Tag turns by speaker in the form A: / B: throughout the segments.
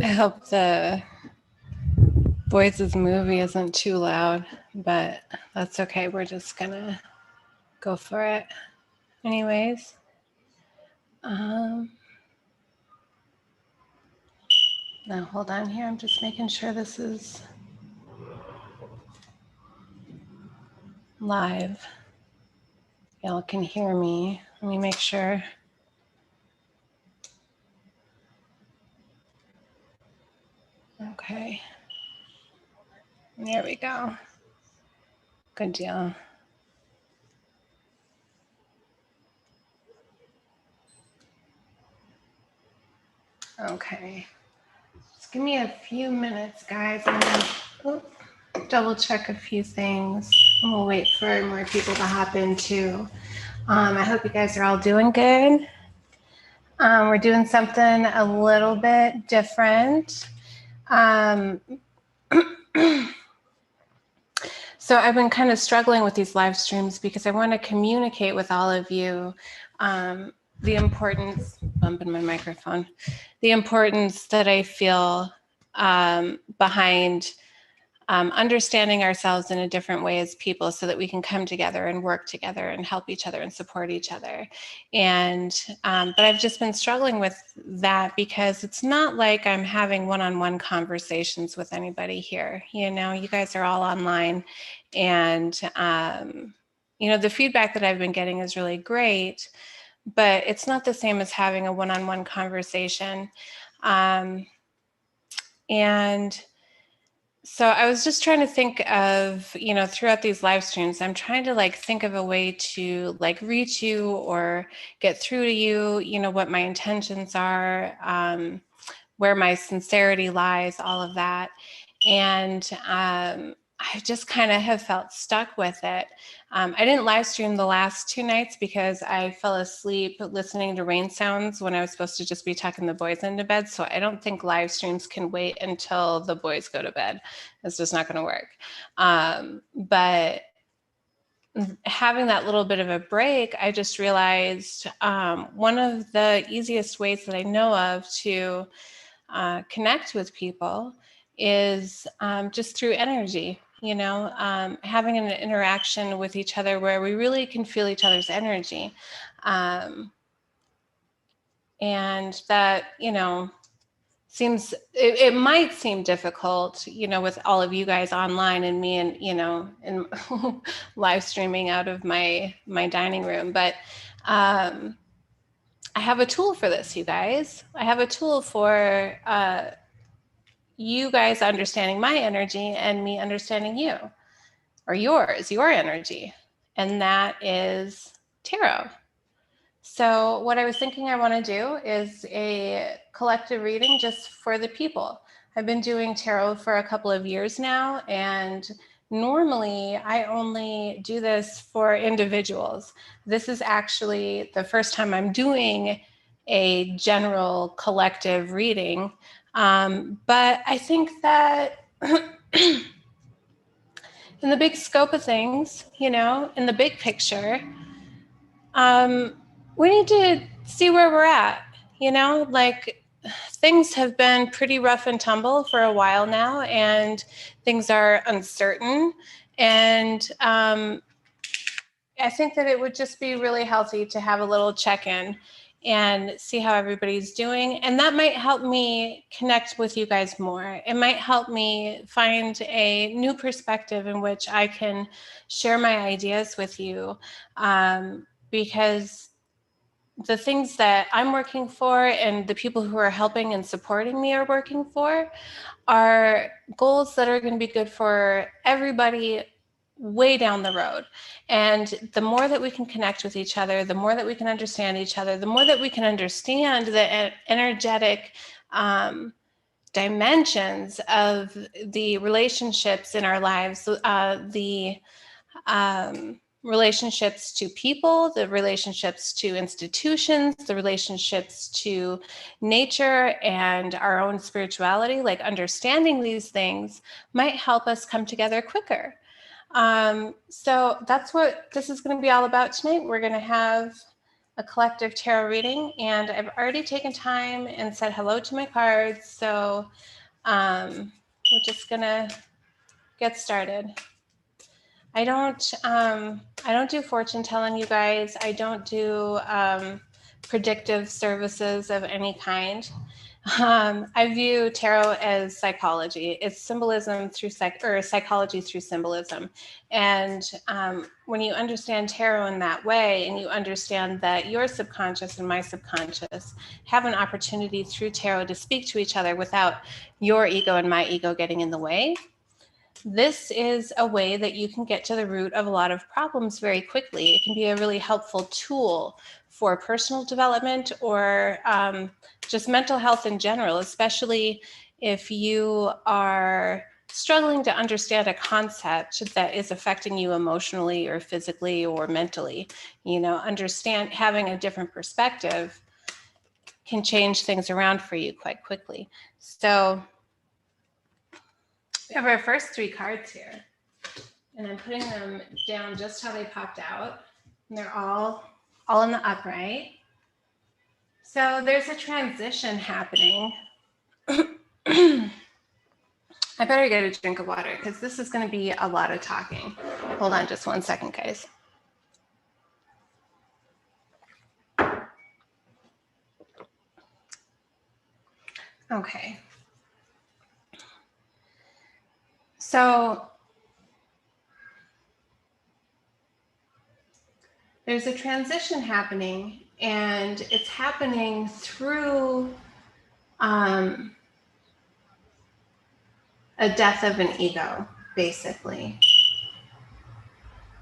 A: hope the Boys' movie isn't too loud, but that's okay. We're just gonna go for it. Anyways, now hold on here. I'm just making sure this is live. Y'all can hear me. Let me make sure. Okay. There we go. Good deal. Okay. Just give me a few minutes, guys. I'm gonna double check a few things. And we'll wait for more people to hop in too. I hope you guys are all doing good. We're doing something a little bit different. So I've been kind of struggling with these live streams because I want to communicate with all of you the importance, bumping my microphone, the importance that I feel behind understanding ourselves in a different way as people so that we can come together and work together and help each other and support each other. And, but I've just been struggling with that because it's not like I'm having one-on-one conversations with anybody here. You know, you guys are all online and, you know, the feedback that I've been getting is really great, but it's not the same as having a one-on-one conversation. And so I was just trying to think of, you know, throughout these live streams, I'm trying to like think of a way to like reach you or get through to you, you know, what my intentions are, where my sincerity lies, all of that. And I just kind of have felt stuck with it. I didn't live stream the last 2 nights because I fell asleep listening to rain sounds when I was supposed to just be tucking the boys into bed. So I don't think live streams can wait until the boys go to bed. It's just not going to work. But having that little bit of a break, I just realized one of the easiest ways that I know of to connect with people is just through energy, you know, having an interaction with each other where we really can feel each other's energy. And that, you know, seems, it might seem difficult, you know, with all of you guys online and me and, you know, and live streaming out of my dining room, but I have a tool for this, you guys. I have a tool for you guys understanding my energy and me understanding you, or yours, your energy. And that is tarot. So what I was thinking I want to do is a collective reading just for the people. I've been doing tarot for a couple of years now, and normally I only do this for individuals. This is actually the first time I'm doing a general collective reading. But I think that in the big scope of things, you know, in the big picture, we need to see where we're at, you know, like things have been pretty rough and tumble for a while now, and things are uncertain. And I think that it would just be really healthy to have a little check-in and see how everybody's doing. And that might help me connect with you guys more. It might help me find a new perspective in which I can share my ideas with you, because the things that I'm working for and the people who are helping and supporting me are working for are goals that are going to be good for everybody way down the road. And the more that we can connect with each other, the more that we can understand each other, the more that we can understand the energetic dimensions of the relationships in our lives, the relationships to people, the relationships to institutions, the relationships to nature and our own spirituality, like understanding these things might help us come together quicker. So that's what this is going to be all about tonight. We're going to have a collective tarot reading, and I've already taken time and said hello to my cards. So we're just gonna get started. I don't do fortune telling, you guys. I don't do predictive services of any kind. I view tarot as psychology. It's symbolism through psychology through symbolism. And when you understand tarot in that way, and you understand that your subconscious and my subconscious have an opportunity through tarot to speak to each other without your ego and my ego getting in the way, this is a way that you can get to the root of a lot of problems very quickly. It can be a really helpful tool for personal development or just mental health in general, especially if you are struggling to understand a concept that is affecting you emotionally or physically or mentally. You know, having a different perspective can change things around for you quite quickly. So we have our first 3 cards here. And I'm putting them down just how they popped out. And they're all in the upright. So there's a transition happening. I better get a drink of water because this is going to be a lot of talking. Hold on just one second, guys. Okay. So there's a transition happening, and it's happening through a death of an ego, basically.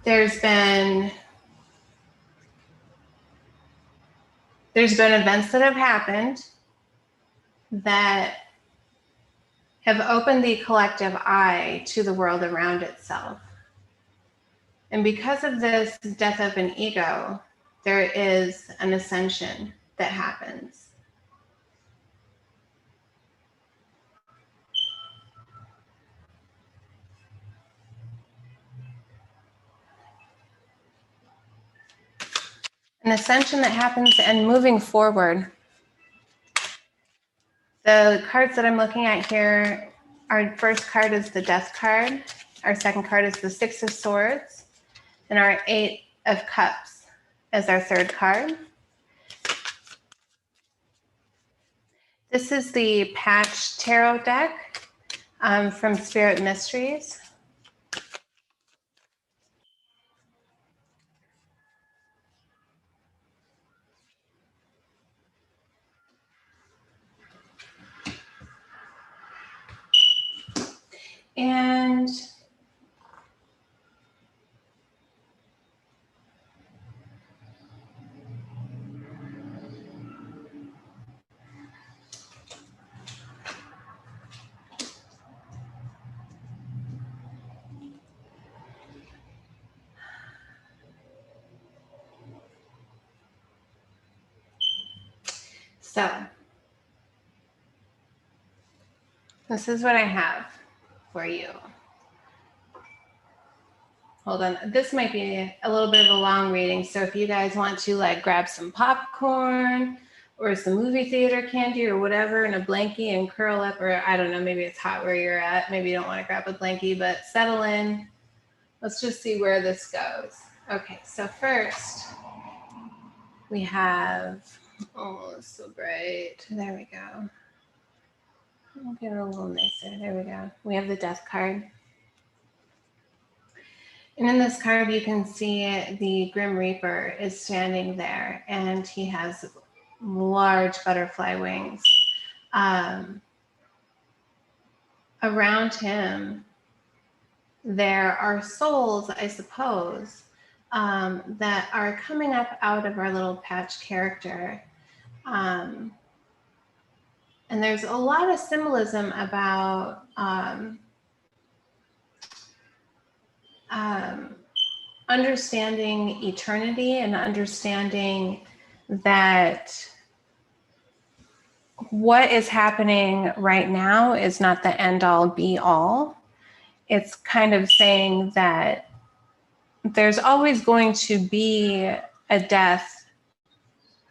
A: There's been events that have happened that have opened the collective eye to the world around itself. And because of this death of an ego, there is an ascension that happens. An ascension that happens, and moving forward. The cards that I'm looking at here, our first card is the Death card. Our second card is the Six of Swords. And our 8 of Cups as our third card. This is the Patch Tarot deck from Spirit Mysteries. And so this is what I have for you. Hold on, this might be a little bit of a long reading, so if you guys want to like grab some popcorn or some movie theater candy or whatever and a blankie and curl up, or I don't know, maybe it's hot where you're at, maybe you don't want to grab a blankie, but settle in. Let's just see where this goes. Okay, so first we have, oh, it's so bright. There we go. I'll get it a little nicer. There we go. We have the Death card. And in this card, you can see the Grim Reaper is standing there, and he has large butterfly wings. Around him, there are souls, I suppose, that are coming up out of our little patch character. And there's a lot of symbolism about understanding eternity and understanding that what is happening right now is not the end all be all. It's kind of saying that there's always going to be a death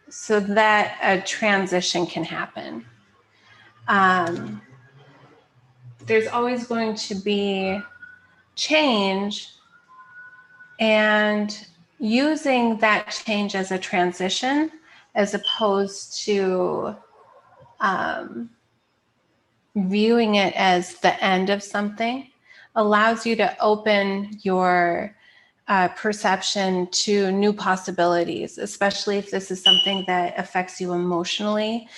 A: so that a transition can happen. There's always going to be change, and using that change as a transition as opposed to viewing it as the end of something allows you to open your perception to new possibilities, especially if this is something that affects you emotionally.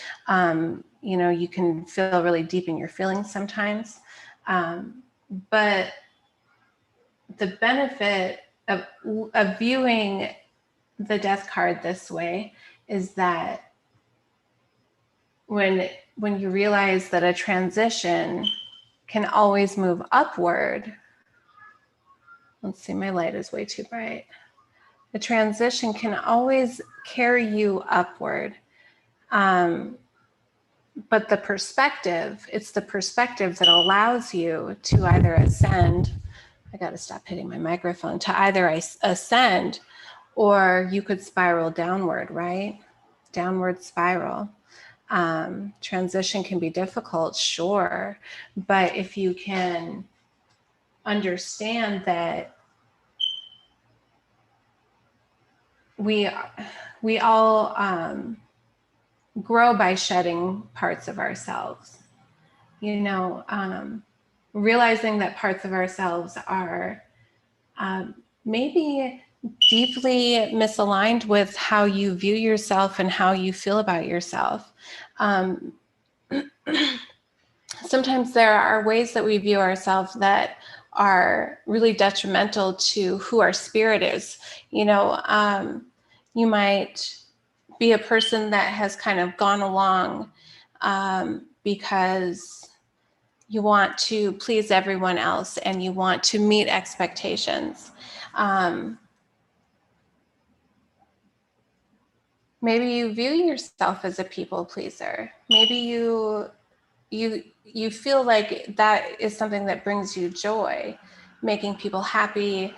A: You know, you can feel really deep in your feelings sometimes. But the benefit of viewing the death card this way is that when you realize that a transition can always move upward. Let's see, my light is way too bright. The transition can always carry you upward. But the perspective, it's the perspective that allows you to either ascend. I got to stop hitting my microphone. To either ascend, or you could spiral downward, right? Downward spiral. Transition can be difficult, sure. But if you can understand that we all grow by shedding parts of ourselves, you know, realizing that parts of ourselves are maybe deeply misaligned with how you view yourself and how you feel about yourself. Sometimes there are ways that we view ourselves that are really detrimental to who our spirit is. You know, you might be a person that has kind of gone along because you want to please everyone else and you want to meet expectations. Maybe you view yourself as a people pleaser. Maybe you feel like that is something that brings you joy, making people happy,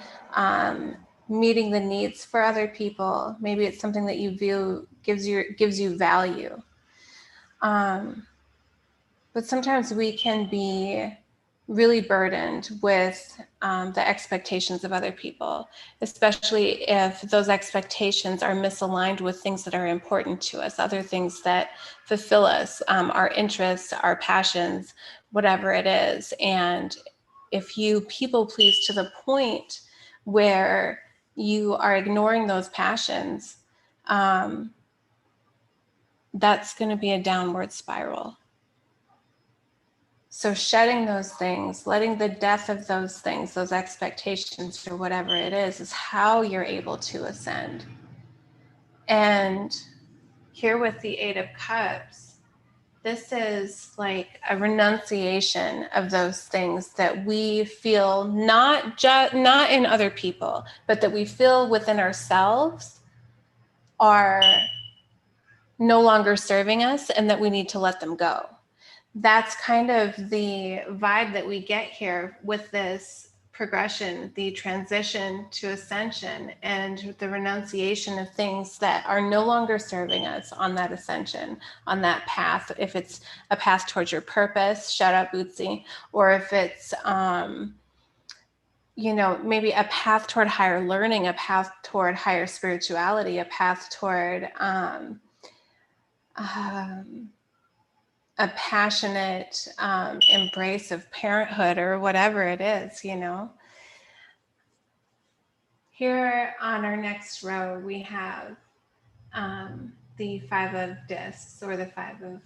A: meeting the needs for other people. Maybe it's something that you view gives you value. But sometimes we can be really burdened with the expectations of other people, especially if those expectations are misaligned with things that are important to us, other things that fulfill us, our interests, our passions, whatever it is. And if you people please to the point where you are ignoring those passions, that's going to be a downward spiral. So shedding those things, letting the death of those things, those expectations or whatever it is how you're able to ascend. And here with the Eight of Cups, this is like a renunciation of those things that we feel not in other people, but that we feel within ourselves are no longer serving us and that we need to let them go. That's kind of the vibe that we get here with this progression, the transition to ascension and the renunciation of things that are no longer serving us on that ascension, on that path. If it's a path towards your purpose, shout out Bootsy, or if it's, you know, maybe a path toward higher learning, a path toward higher spirituality, a path toward, a passionate embrace of parenthood or whatever it is, you know. Here on our next row, we have the Five of Discs or the Five of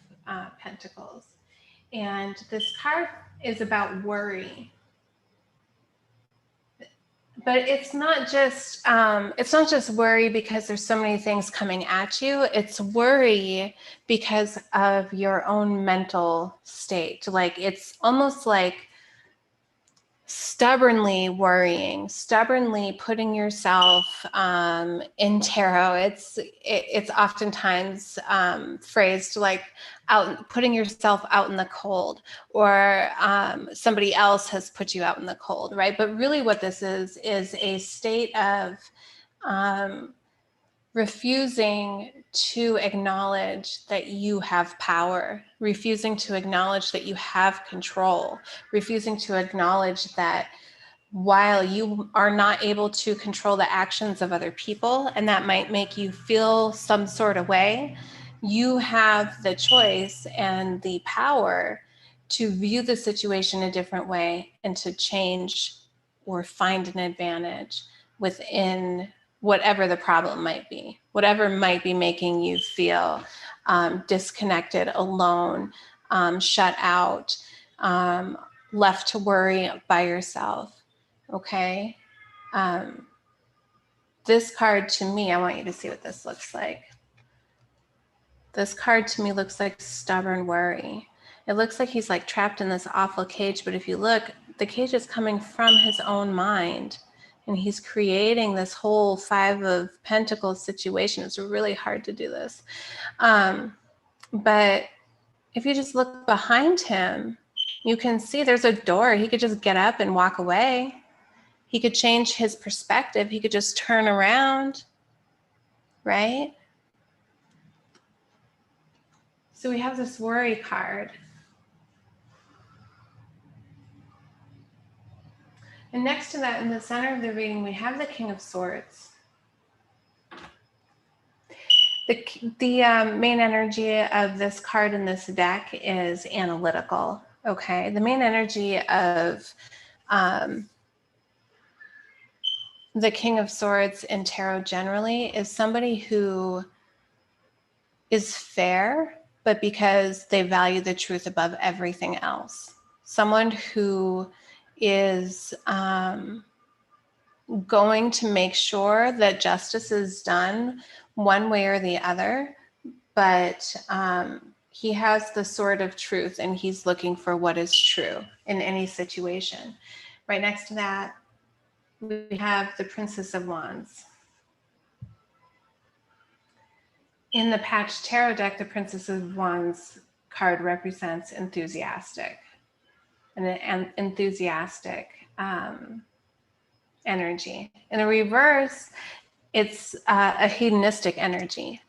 A: Pentacles. And this card is about worry. But it's not just worry because there's so many things coming at you. It's worry because of your own mental state. Like it's almost like stubbornly worrying, stubbornly putting yourself in tarot. It's oftentimes phrased like putting yourself out in the cold, or somebody else has put you out in the cold, right? But really what this is a state of refusing to acknowledge that you have power, refusing to acknowledge that you have control, refusing to acknowledge that while you are not able to control the actions of other people, and that might make you feel some sort of way, you have the choice and the power to view the situation a different way and to change or find an advantage within whatever the problem might be, whatever might be making you feel disconnected, alone, shut out, left to worry by yourself. Okay. This card to me, I want you to see what this looks like. This card to me looks like stubborn worry. It looks like he's like trapped in this awful cage, but if you look, the cage is coming from his own mind, and he's creating this whole Five of Pentacles situation. It's really hard to do this. But if you just look behind him, you can see there's a door. He could just get up and walk away. He could change his perspective. He could just turn around, right? So we have this worry card. And next to that, in the center of the reading, we have the King of Swords. The main energy of this card in this deck is analytical, okay? The main energy of the King of Swords in tarot generally is somebody who is fair, but because they value the truth above everything else. Someone who is going to make sure that justice is done one way or the other, but he has the sword of truth and he's looking for what is true in any situation. Right next to that, we have the Princess of Wands. In the Patch Tarot deck, the Princess of Wands card represents enthusiastic, an enthusiastic energy. In the reverse, it's a hedonistic energy.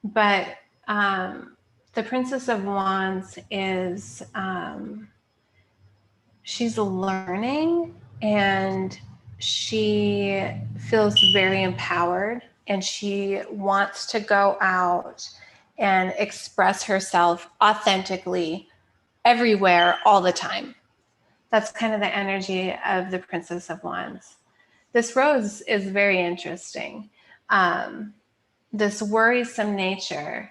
A: But the Princess of Wands is, she's learning and she feels very empowered, and she wants to go out and express herself authentically everywhere all the time. That's kind of the energy of the Princess of Wands. This rose is very interesting. This worrisome nature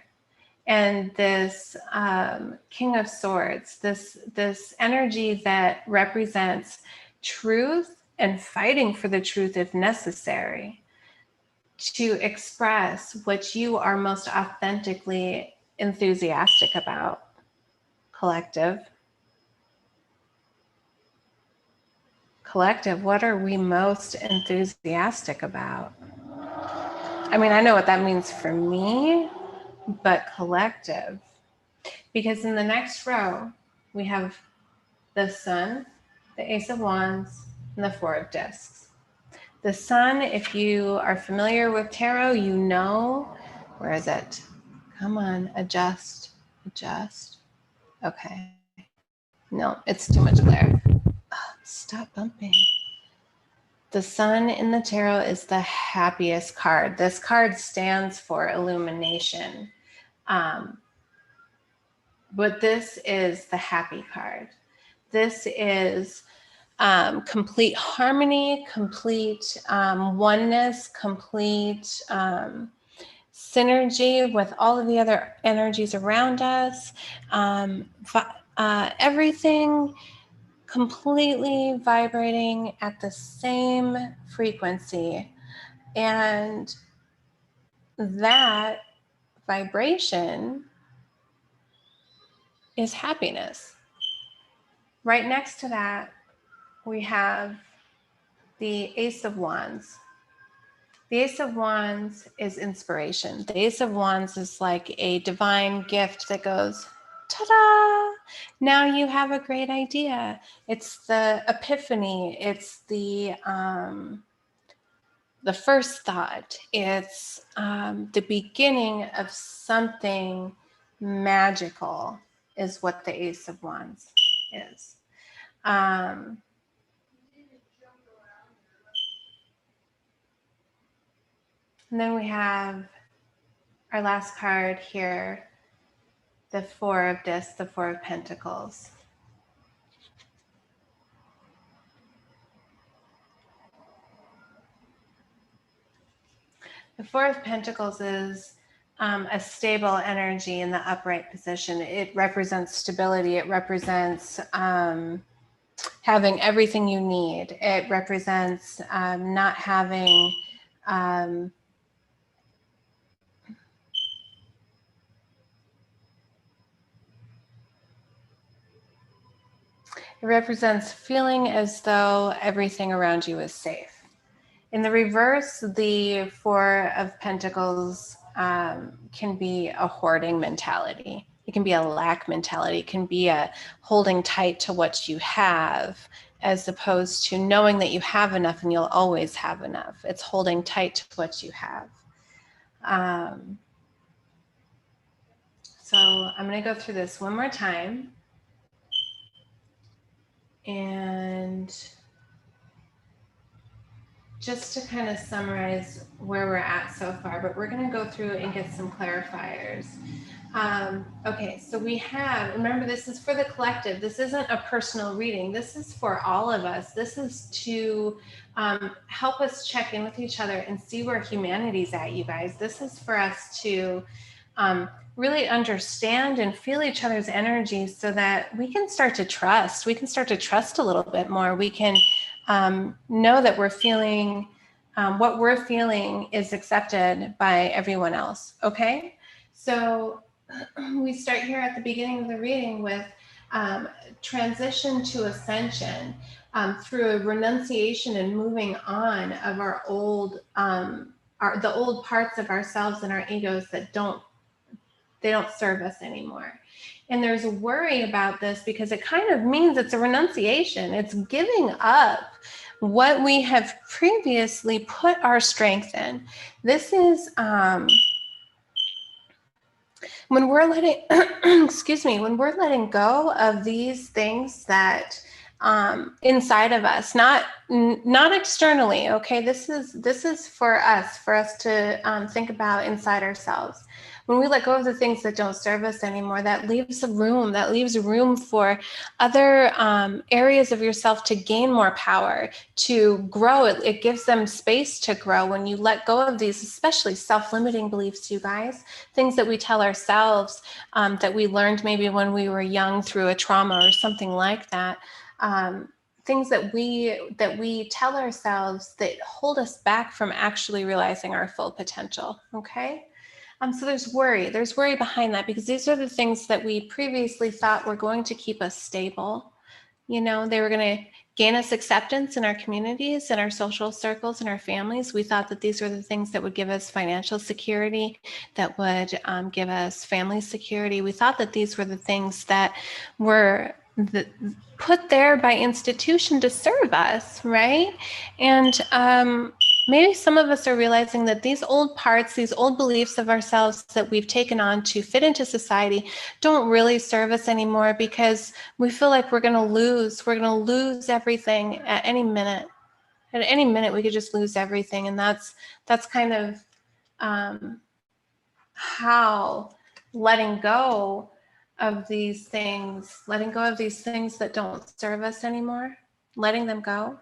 A: and this King of Swords, this energy that represents truth and fighting for the truth if necessary, to express what you are most authentically enthusiastic about. Collective, what are we most enthusiastic about? I mean, I know what that means for me, but collective. Because in the next row, we have the Sun, the Ace of Wands, and the Four of Discs. The Sun, if you are familiar with tarot, you know, where is it? Come on, adjust. Okay. No, it's too much glare. Stop bumping. The Sun in the tarot is the happiest card. This card stands for illumination. But this is the happy card. This is complete harmony, complete oneness, complete synergy with all of the other energies around us. Everything completely vibrating at the same frequency. And that vibration is happiness. Right next to that, we have the Ace of Wands. The Ace of Wands is inspiration. The Ace of Wands is like a divine gift that goes, ta-da! Now you have a great idea. It's the epiphany. It's the the first thought. It's the beginning of something magical is what the Ace of Wands is. And then we have our last card here, the Four of Discs, the Four of Pentacles. The Four of Pentacles is a stable energy in the upright position. It represents stability. It represents having everything you need. It represents not having it represents feeling as though everything around you is safe. In the reverse, the Four of Pentacles can be a hoarding mentality. It can be a lack mentality. It can be a holding tight to what you have, as opposed to knowing that you have enough and you'll always have enough. It's holding tight to what you have. So I'm going to go through this one more time. And just to kind of summarize where we're at so far, but we're going to go through and get some clarifiers. Okay, so we have, remember, this is for the collective. This isn't a personal reading. This is for all of us. This is to help us check in with each other and see where humanity's at, you guys. This is for us to really understand and feel each other's energy so that we can start to trust. We can start to trust a little bit more. We can know that we're feeling, what we're feeling is accepted by everyone else, okay? So we start here at the beginning of the reading with transition to ascension through a renunciation and moving on of our old, the old parts of ourselves and our egos that don't serve us anymore. And there's a worry about this because it kind of means it's a renunciation. It's giving up what we have previously put our strength in. This is when we're letting, excuse me, when we're letting go of these things that inside of us, not externally. Okay, this is for us to think about inside ourselves. When we let go of the things that don't serve us anymore, that leaves room for other areas of yourself to gain more power, to grow. It gives them space to grow when you let go of these, especially self-limiting beliefs, you guys, things that we tell ourselves that we learned maybe when we were young through a trauma or something like that. Things that we tell ourselves that hold us back from actually realizing our full potential, okay? So there's worry behind that because these are the things that we previously thought were going to keep us stable. You know, they were going to gain us acceptance in our communities, in our social circles, in our families. We thought that these were the things that would give us financial security, that would give us family security. We thought that these were the things that were put there by institution to serve us, right? And maybe some of us are realizing that these old parts, these old beliefs of ourselves that we've taken on to fit into society don't really serve us anymore because we feel like we're going to lose everything at any minute. At any minute, we could just lose everything. And that's kind of how letting go of these things that don't serve us anymore, letting them go.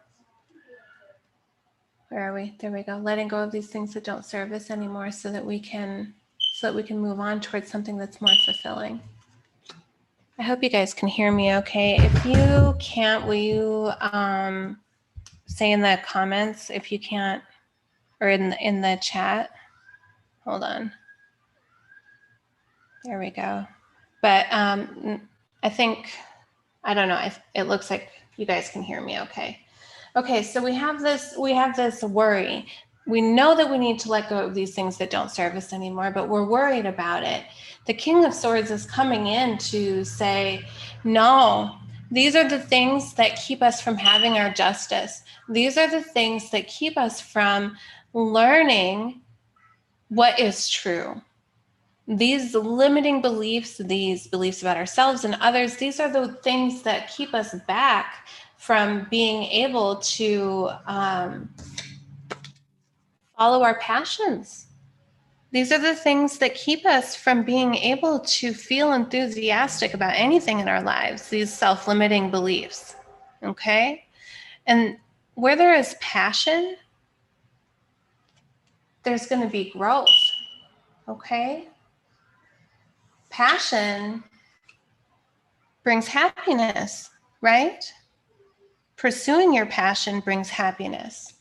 A: Where are we? There we go. Letting go of these things that don't serve us anymore so that we can move on towards something that's more fulfilling. I hope you guys can hear me okay. If you can't, will you say in the comments if you can't, or in the chat? Hold on. There we go. But I think, I don't know, it looks like you guys can hear me okay. Okay, so we have this worry. We know that we need to let go of these things that don't serve us anymore, but we're worried about it. The King of Swords is coming in to say, no, these are the things that keep us from having our justice. These are the things that keep us from learning what is true. These limiting beliefs, these beliefs about ourselves and others, these are the things that keep us back from being able to follow our passions. These are the things that keep us from being able to feel enthusiastic about anything in our lives, these self-limiting beliefs, okay? And where there is passion, there's going to be growth, okay? Passion brings happiness, right? Pursuing your passion brings happiness.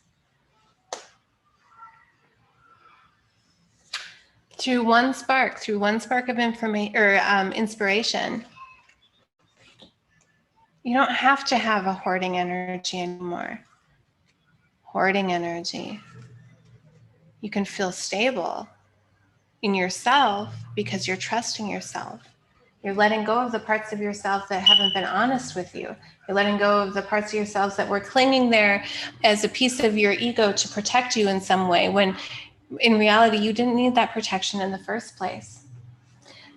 A: Through one spark of information or inspiration, you don't have to have a hoarding energy anymore. Hoarding energy. You can feel stable in yourself because you're trusting yourself. You're letting go of the parts of yourself that haven't been honest with you. You're letting go of the parts of yourself that were clinging there as a piece of your ego to protect you in some way, when in reality, you didn't need that protection in the first place.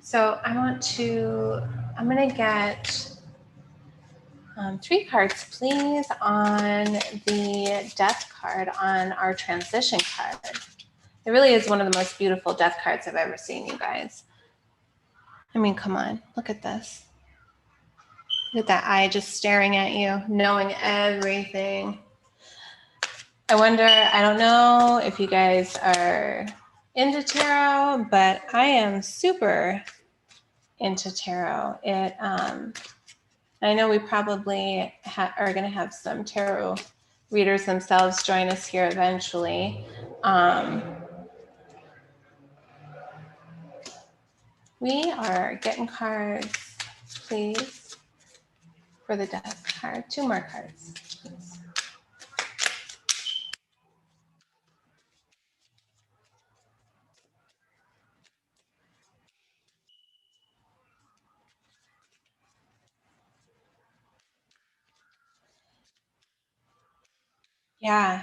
A: So I'm going to get 3 cards, please, on the death card, on our transition card. It really is one of the most beautiful death cards I've ever seen, you guys. I mean, come on, look at this. Look at that eye just staring at you, knowing everything. I wonder, I don't know if you guys are into tarot, but I am super into tarot. I know we probably are going to have some tarot readers themselves join us here eventually. We are getting cards, please, for the death card. 2 more cards, please. Yeah,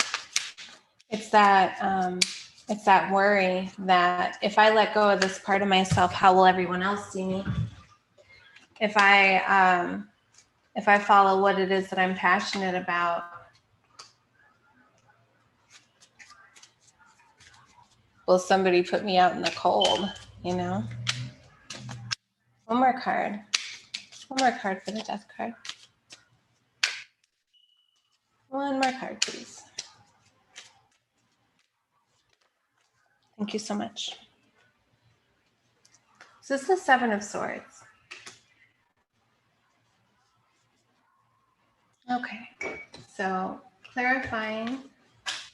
A: it's that worry that if I let go of this part of myself, how will everyone else see me? If I follow what it is that I'm passionate about, will somebody put me out in the cold, you know? One more card. One more card for the death card. One more card, please. Thank you so much. So this is the 7 of Swords. Okay, so clarifying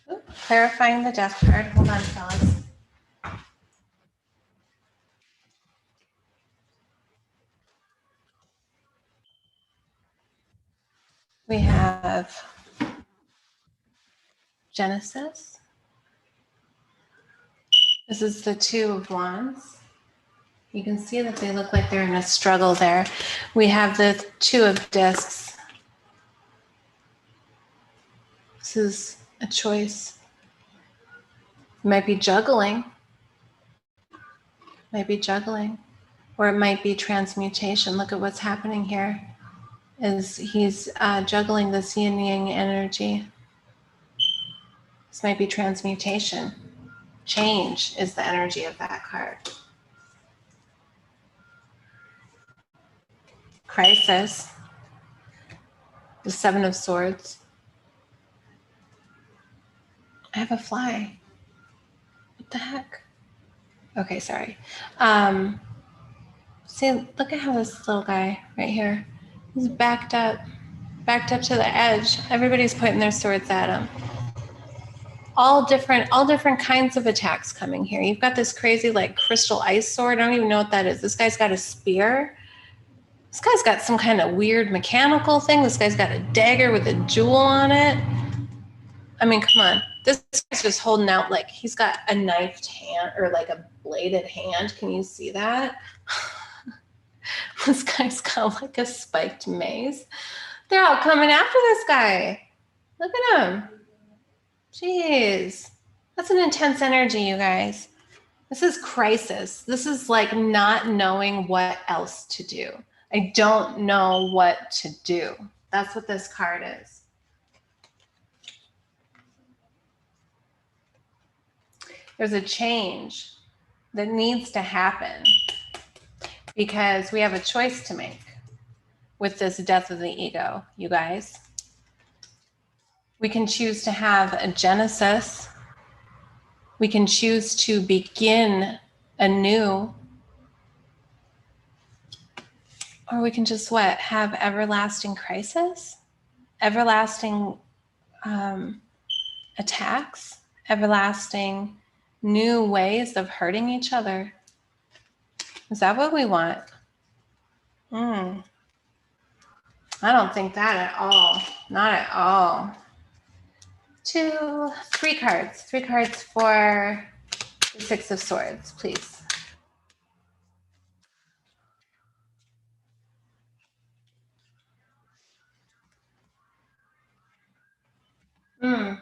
A: the death card. Hold on, fellas. We have Genesis. This is the 2 of Wands. You can see that they look like they're in a struggle there. We have the 2 of Discs. This is a choice. It might be juggling. Or it might be transmutation. Look at what's happening here. Is he's juggling this yin yang energy. This might be transmutation. Change is the energy of that card. Crisis. The 7 of Swords. I have a fly. What the heck? Okay, sorry. See, look at how this little guy right here, he's backed up to the edge. Everybody's pointing their swords at him. All different kinds of attacks coming here. You've got this crazy like crystal ice sword. I don't even know what that is. This guy's got a spear. This guy's got some kind of weird mechanical thing. This guy's got a dagger with a jewel on it. I mean, come on. This guy's just holding out like he's got a knifed hand or like a bladed hand. Can you see that? This guy's got like a spiked mace. They're all coming after this guy. Look at him. Jeez. That's an intense energy, you guys. This is crisis. This is like not knowing what else to do. I don't know what to do. That's what this card is. There's a change that needs to happen because we have a choice to make with this death of the ego, you guys. We can choose to have a genesis. We can choose to begin anew. Or we can just what? Have everlasting crisis? Everlasting attacks? Everlasting new ways of hurting each other? Is that what we want? I don't think that at all. Not at all. 3 cards. 3 cards for the 6 of Swords, please. The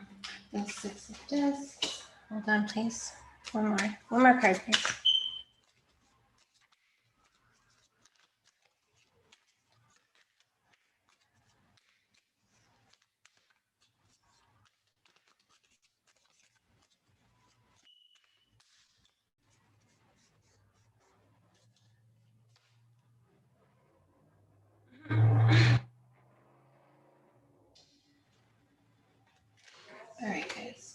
A: 6 of Discs. Hold on, please. One more card, please. All right, guys.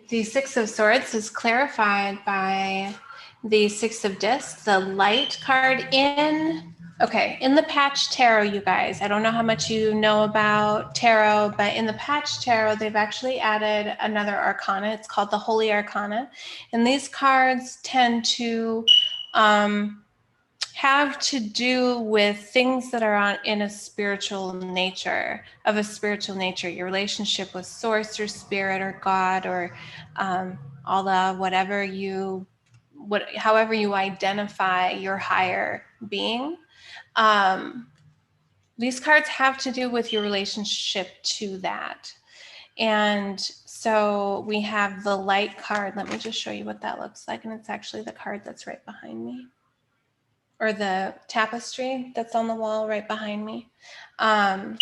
A: The 6 of Swords is clarified by the 6 of Discs, the light card in the Patch Tarot, you guys. I don't know how much you know about tarot, but in the Patch Tarot, they've actually added another arcana. It's called the Holy Arcana. And these cards tend to have to do with things that are in a spiritual nature, your relationship with source or spirit or God or Allah, however you identify your higher being. These cards have to do with your relationship to that. And so we have the light card. Let me just show you what that looks like. And it's actually the card that's right behind me, or the tapestry that's on the wall right behind me. And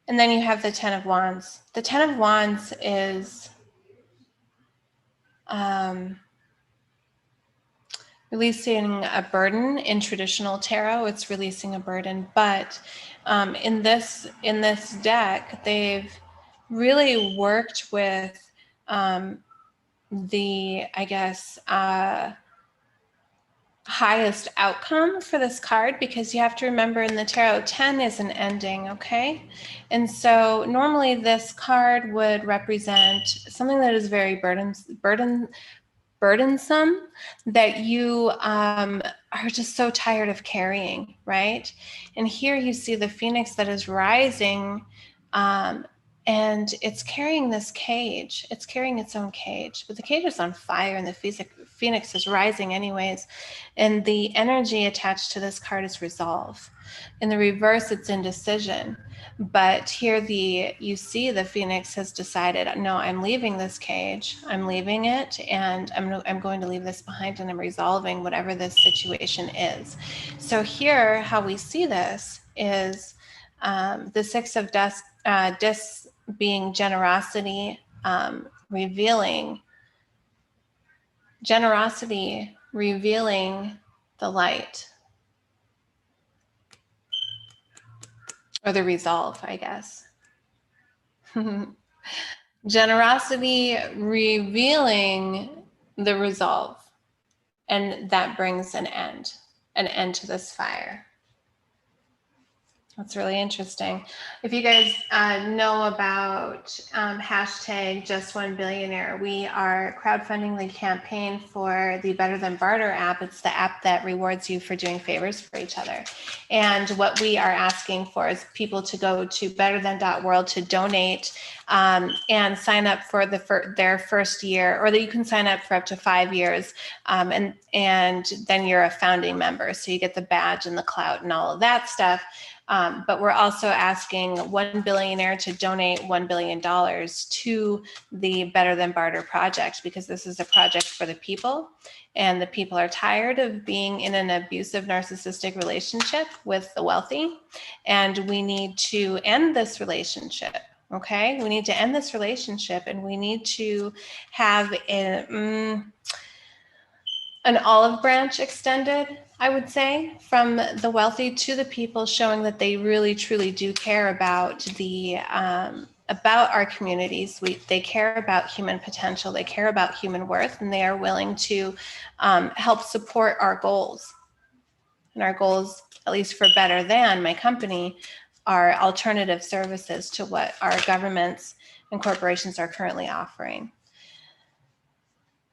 A: then you have the 10 of Wands. The 10 of Wands is releasing a burden. In traditional tarot, it's releasing a burden, but in this deck, they've really worked with the, I guess, highest outcome for this card, because you have to remember in the tarot 10 is an ending, okay? And so normally this card would represent something that is very burdensome, that you are just so tired of carrying, right? And here you see the phoenix that is rising, and it's carrying this cage. It's carrying its own cage, but the cage is on fire and the phoenix is rising anyways. And the energy attached to this card is resolve. In the reverse, it's indecision. But here you see the phoenix has decided, no, I'm leaving this cage. I'm leaving it, and I'm going to leave this behind, and I'm resolving whatever this situation is. So here, how we see this is the 6 of discs being generosity, revealing the light, or the resolve, I guess. Generosity revealing the resolve, and that brings an end to this fire. That's really interesting. If you guys know about hashtag Just One Billionaire, we are crowdfunding the campaign for the Better Than Barter app. It's the app that rewards you for doing favors for each other. And what we are asking for is people to go to betterthan.world to donate and sign up for their first year, or that you can sign up for up to 5 years, and then you're a founding member. So you get the badge and the clout and all of that stuff. But we're also asking one billionaire to donate $1 billion to the Better Than Barter project, because this is a project for the people, and the people are tired of being in an abusive narcissistic relationship with the wealthy, and we need to end this relationship. Okay, we need to end this relationship, and we need to have an olive branch extended, I would say, from the wealthy to the people, showing that they really, truly do care about about our communities. They care about human potential, they care about human worth, and they are willing to help support our goals. And our goals, at least for Better Than, my company, are alternative services to what our governments and corporations are currently offering.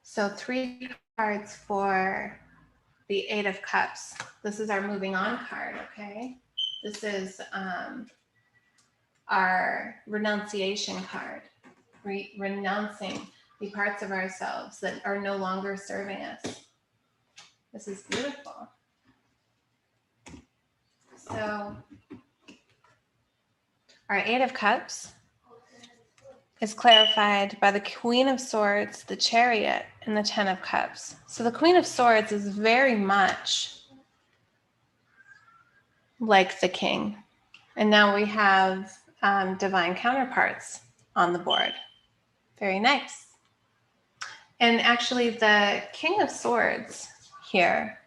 A: So 3 cards for the 8 of Cups. This is our moving on card, okay? This is our renunciation card, renouncing the parts of ourselves that are no longer serving us. This is beautiful. So our 8 of Cups is clarified by the Queen of Swords, the Chariot, and the 10 of Cups. So the Queen of Swords is very much like the King. And now we have divine counterparts on the board. Very nice. And actually the King of Swords here,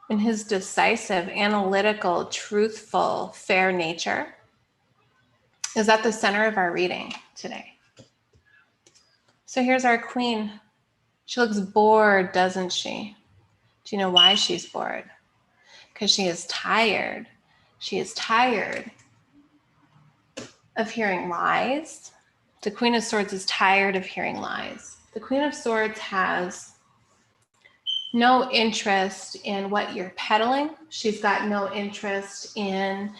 A: in his decisive, analytical, truthful, fair nature, is at the center of our reading today. So here's our queen. She looks bored, doesn't she? Do you know why she's bored? Because she is tired. She is tired of hearing lies. The Queen of Swords is tired of hearing lies. The Queen of Swords has no interest in what you're peddling. She's got no interest in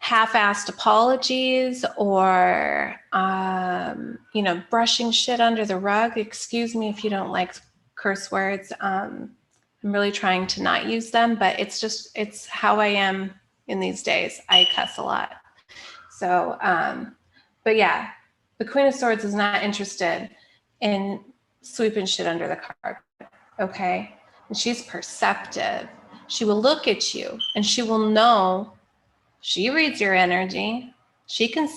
A: half-assed apologies or, brushing shit under the rug. Excuse me if you don't like curse words. I'm really trying to not use them, but it's how I am in these days. I cuss a lot. So, but yeah, the Queen of Swords is not interested in sweeping shit under the carpet, okay? And she's perceptive. She will look at you and she will know. She reads your energy. She can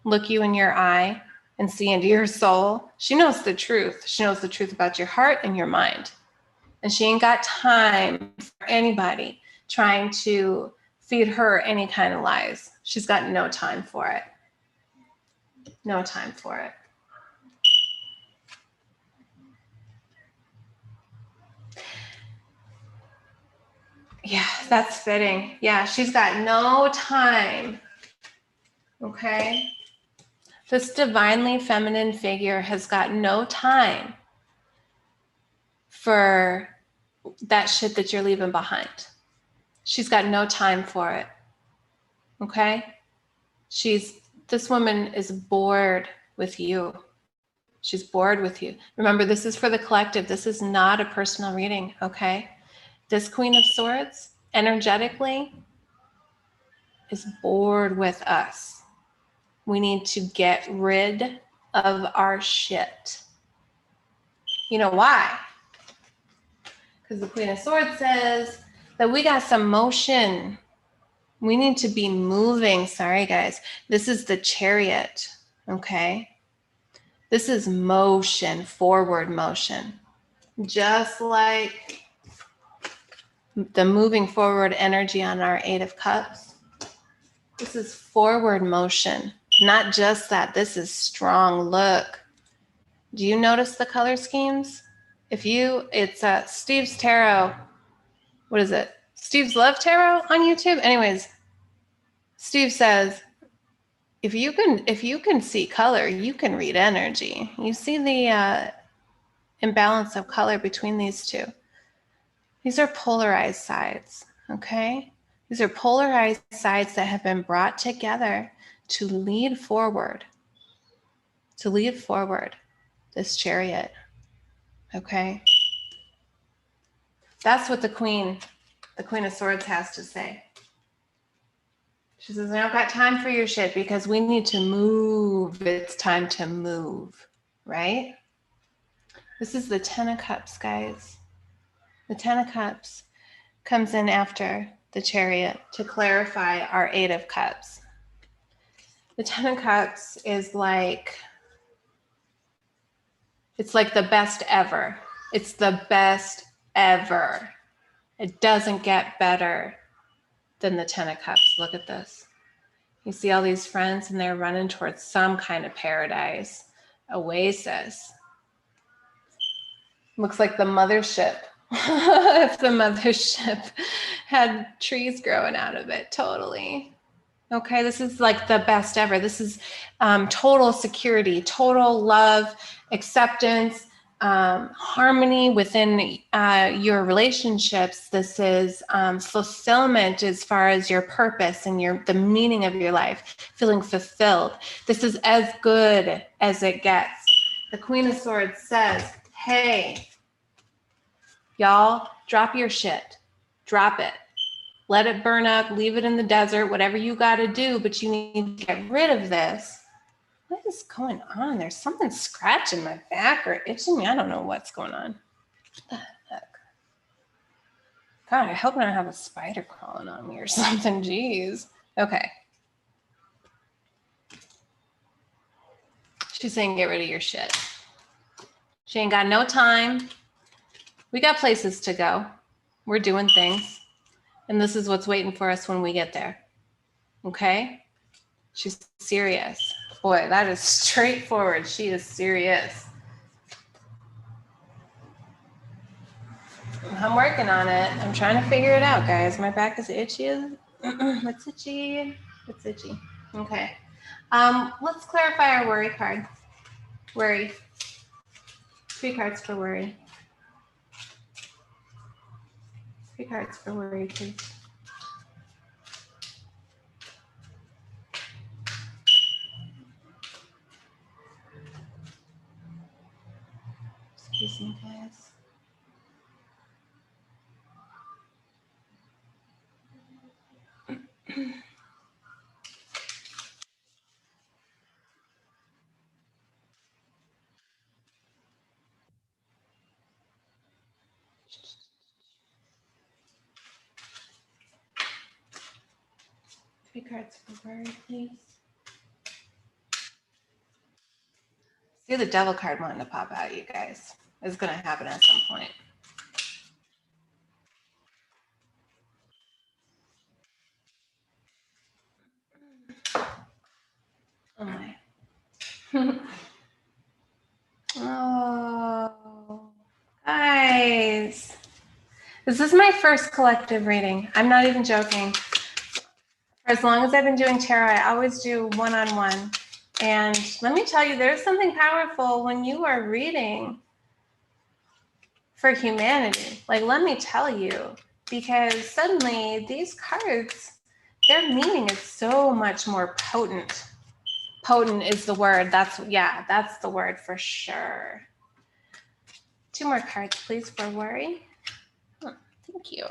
A: look you in your eye and see into your soul. She knows the truth. She knows the truth about your heart and your mind. And she ain't got time for anybody trying to feed her any kind of lies. She's got no time for it. No time for it. Yeah, that's fitting. Yeah, she's got no time. Okay? This divinely feminine figure has got no time for that shit that you're leaving behind. She's got no time for it. Okay? This woman is bored with you. She's bored with you. Remember, this is for the collective. This is not a personal reading, okay? This Queen of Swords, energetically, is bored with us. We need to get rid of our shit. You know why? Because the Queen of Swords says that we got some motion. We need to be moving. Sorry, guys. This is the Chariot, okay? This is motion, forward motion. Just like the moving forward energy on our 8 of Cups. This is forward motion. Not just that. This is strong. Look. Do you notice the color schemes? It's Steve's Tarot. What is it? Steve's Love Tarot on YouTube? Anyways, Steve says, if you can see color, you can read energy. You see the imbalance of color between these two. These are polarized sides, okay? These are polarized sides that have been brought together to lead forward this Chariot, okay? That's what the Queen the Queen of Swords has to say. She says, I don't got time for your shit because we need to move. It's time to move, right? This is the Ten of Cups, guys. The Ten of Cups comes in after the Chariot to clarify our Eight of Cups. The Ten of Cups is like, it's like the best ever. It's the best ever. It doesn't get better than the Ten of Cups. Look at this. You see all these friends and they're running towards some kind of paradise, oasis. Looks like the mothership. If the mothership had trees growing out of it, totally. Okay, this is like the best ever. This is total security, total love, acceptance, harmony within your relationships. This is fulfillment as far as your purpose and the meaning of your life, feeling fulfilled. This is as good as it gets. The Queen of Swords says, hey, y'all, drop your shit. Drop it. Let it burn up, leave it in the desert, whatever you got to do, but you need to get rid of this. What is going on? There's something scratching my back or itching me. I don't know what's going on. What the heck? God, I hope I don't have a spider crawling on me or something. Jeez. Okay. She's saying get rid of your shit. She ain't got no time. We got places to go. We're doing things. And this is what's waiting for us when we get there. Okay? She's serious. Boy, that is straightforward. She is serious. I'm working on it. I'm trying to figure it out, guys. My back is itchy. It's itchy. It's itchy. Okay. Let's clarify our worry card. Worry. 3 cards for worry. 3 cards for worry, please. Excuse me, guys. Three cards for worry, please. See the Devil card wanting to pop out, you guys. It's going to happen at some point. Oh my. Oh, guys. This is my first collective reading. I'm not even joking. For as long as I've been doing tarot, I always do one-on-one. And let me tell you, there's something powerful when you are reading for humanity. Like, let me tell you, because suddenly these cards, their meaning is so much more potent. Potent is the word. That's the word for sure. 2 more cards, please, for worry. Oh, thank you.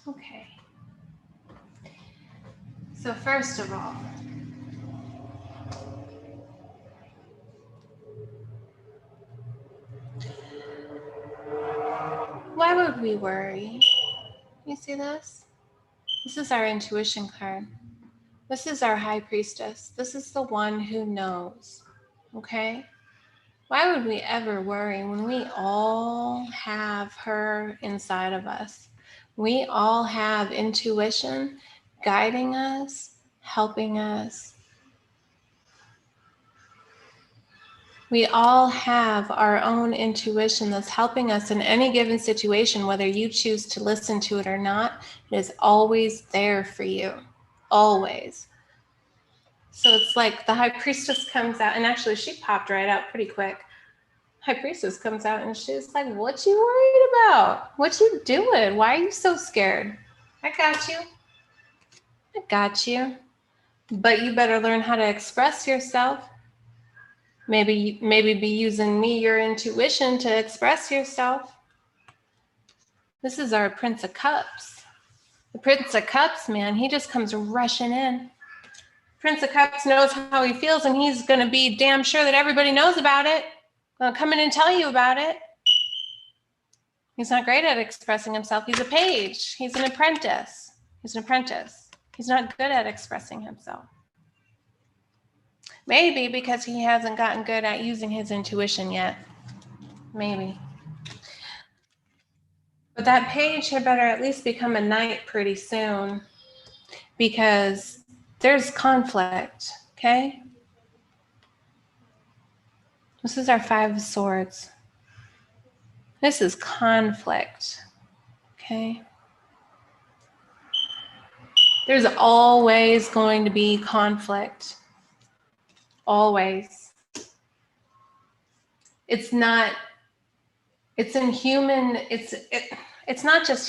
A: Okay. So first of all, why would we worry? You see this? This is our intuition card. This is our high priestess. This is the one who knows. Okay? Why would we ever worry when we all have her inside of us? We all have intuition guiding us, helping us. We all have our own intuition that's helping us in any given situation, whether you choose to listen to it or not. It is always there for you, always. So it's like the high priestess comes out, and actually she popped right out pretty quick. High priestess comes out and she's like, what you worried about? What you doing? Why are you so scared? I got you. I got you. But you better learn how to express yourself. Maybe be using your intuition to express yourself. This is our Prince of Cups. The Prince of Cups, man, he just comes rushing in. Prince of Cups knows how he feels, and he's going to be damn sure that everybody knows about it. I'll come in and tell you about it. He's not great at expressing himself. He's a page. He's an apprentice. He's not good at expressing himself. Maybe because he hasn't gotten good at using his intuition yet. Maybe. But that page had better at least become a knight pretty soon, because there's conflict, okay? This is our 5 of Swords. This is conflict, okay? There's always going to be conflict. Always. It's not just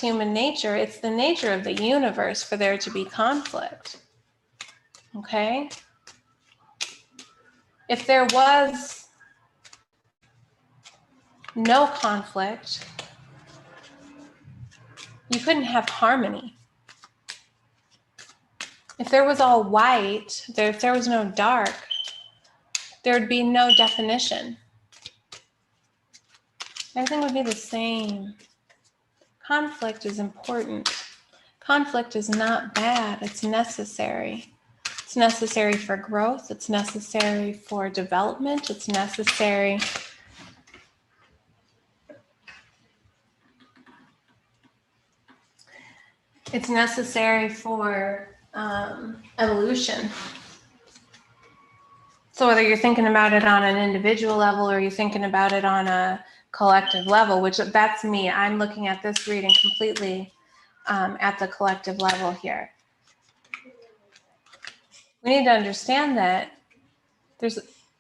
A: human nature, it's the nature of the universe for there to be conflict. Okay? If there was no conflict, you couldn't have harmony. If there was all white, if there was no dark, there would be no definition. Everything would be the same. Conflict is important. Conflict is not bad. It's necessary. It's necessary for growth. It's necessary for development. It's necessary for evolution. So whether you're thinking about it on an individual level or you're thinking about it on a collective level, which that's me. I'm looking at this reading completely at the collective level here. We need to understand that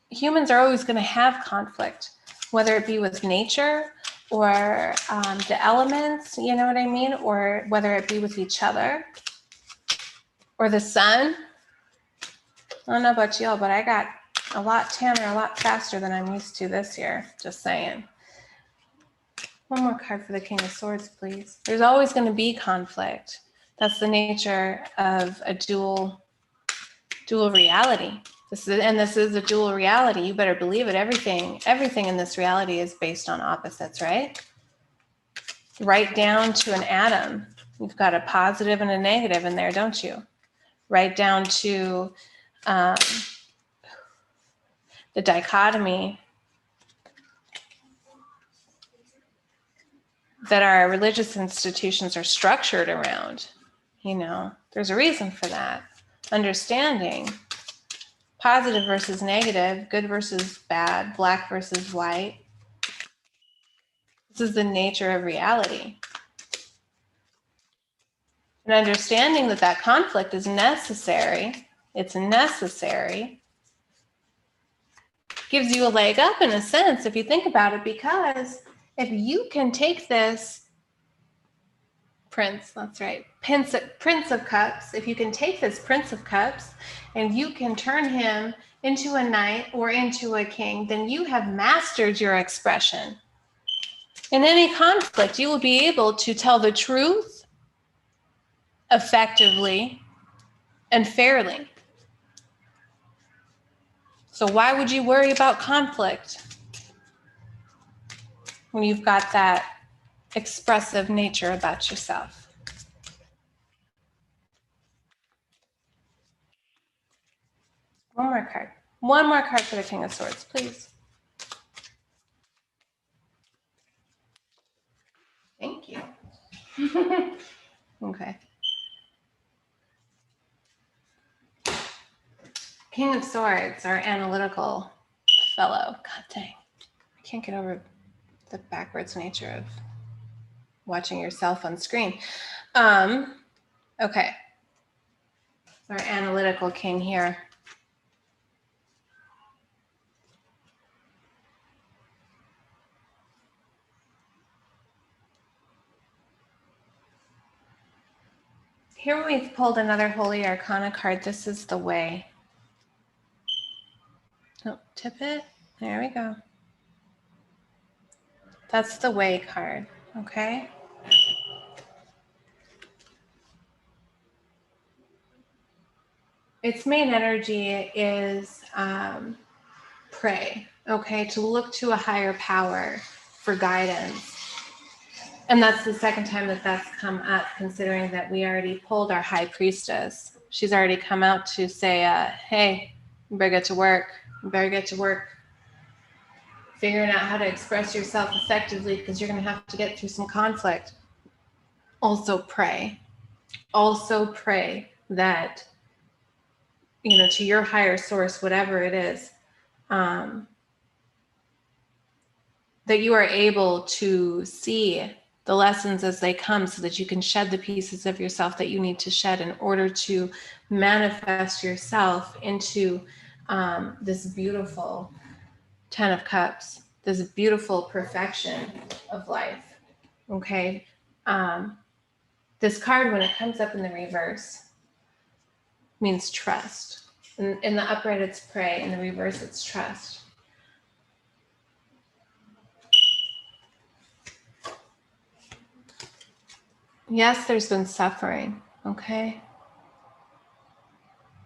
A: humans are always going to have conflict, whether it be with nature or the elements, you know what I mean? Or whether it be with each other or the sun. I don't know about y'all, but I got a lot tanner, a lot faster than I'm used to this year. Just saying. One more card for the King of Swords, please. There's always going to be conflict. That's the nature of a dual reality. This is a dual reality. You better believe it. Everything in this reality is based on opposites, right? Right down to an atom. You've got a positive and a negative in there, don't you? Right down to the dichotomy that our religious institutions are structured around. You know, there's a reason for that. Understanding positive versus negative, good versus bad, black versus white. This is the nature of reality. And understanding that conflict is necessary, it's necessary, gives you a leg up in a sense if you think about it, because if you can take this Prince, that's right, Prince of Cups, if you can take this Prince of Cups and you can turn him into a knight or into a king, then you have mastered your expression. In any conflict, you will be able to tell the truth effectively and fairly. So why would you worry about conflict when you've got that expressive nature about yourself? One more card. One more card for the King of Swords, please. Thank you. Okay. King of Swords, our analytical fellow. God dang. I can't get over the backwards nature of watching yourself on screen. Okay. Our analytical king here. Here we've pulled another Holy Arcana card. This is the Way. Oh, tip it. There we go. That's the Way card, okay? Its main energy is pray, okay? To look to a higher power for guidance. And that's the second time that that's come up, considering that we already pulled our High Priestess. She's already come out to say, hey, you better get to work. You better get to work figuring out how to express yourself effectively, because you're going to have to get through some conflict. Also pray. Also pray that, you know, to your higher source, whatever it is, that you are able to see the lessons as they come, so that you can shed the pieces of yourself that you need to shed in order to manifest yourself into this beautiful 10 of Cups, this beautiful perfection of life. Okay. This card, when it comes up in the reverse, means trust. In the upright, it's pray. In the reverse, it's trust. Yes, there's been suffering, okay?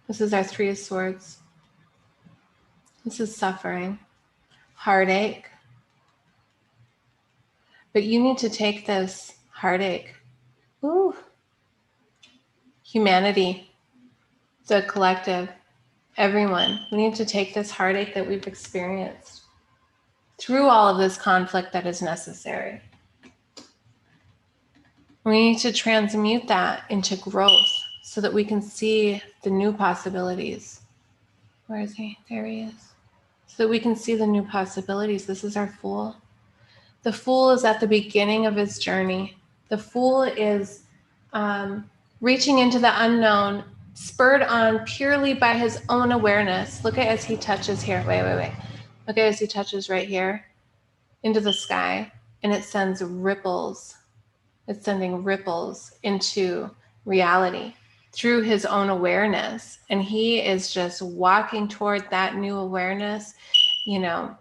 A: This is our Three of Swords. This is suffering, heartache. But you need to take this heartache. Ooh. Humanity, the collective, everyone. We need to take this heartache that we've experienced through all of this conflict that is necessary. We need to transmute that into growth so that we can see the new possibilities. Where is he? There he is. So that we can see the new possibilities. This is our Fool. The Fool is at the beginning of his journey. The Fool is reaching into the unknown, spurred on purely by his own awareness. Look at as he touches here. Wait. Look at as he touches right here into the sky, and it sends ripples. It's sending ripples into reality through his own awareness. And he is just walking toward that new awareness, you know,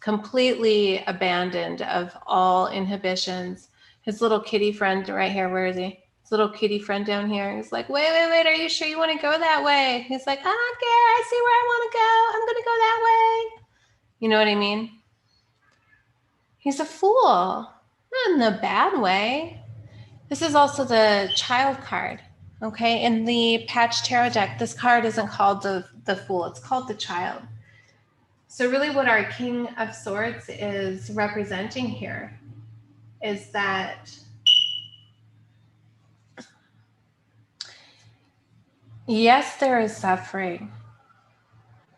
A: completely abandoned of all inhibitions. His little kitty friend right here, where is he? His little kitty friend down here. He's like, wait, are you sure you want to go that way? He's like, I don't care. I see where I want to go. I'm going to go that way. You know what I mean? He's a fool. Not in a bad way. This is also the Child card, okay? In the Patch Tarot deck, this card isn't called the Fool, it's called the Child. So really what our King of Swords is representing here is that, yes, there is suffering,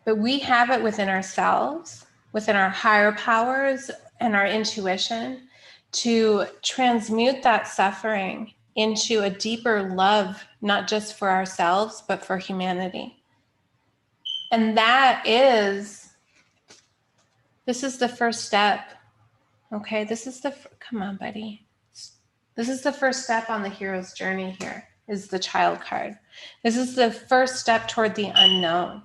A: but we have it within ourselves, within our higher powers and our intuition, to transmute that suffering into a deeper love, not just for ourselves, but for humanity. And this is the first step. Okay, this is come on, buddy. This is the first step on the hero's journey here, is the Child card. This is the first step toward the unknown.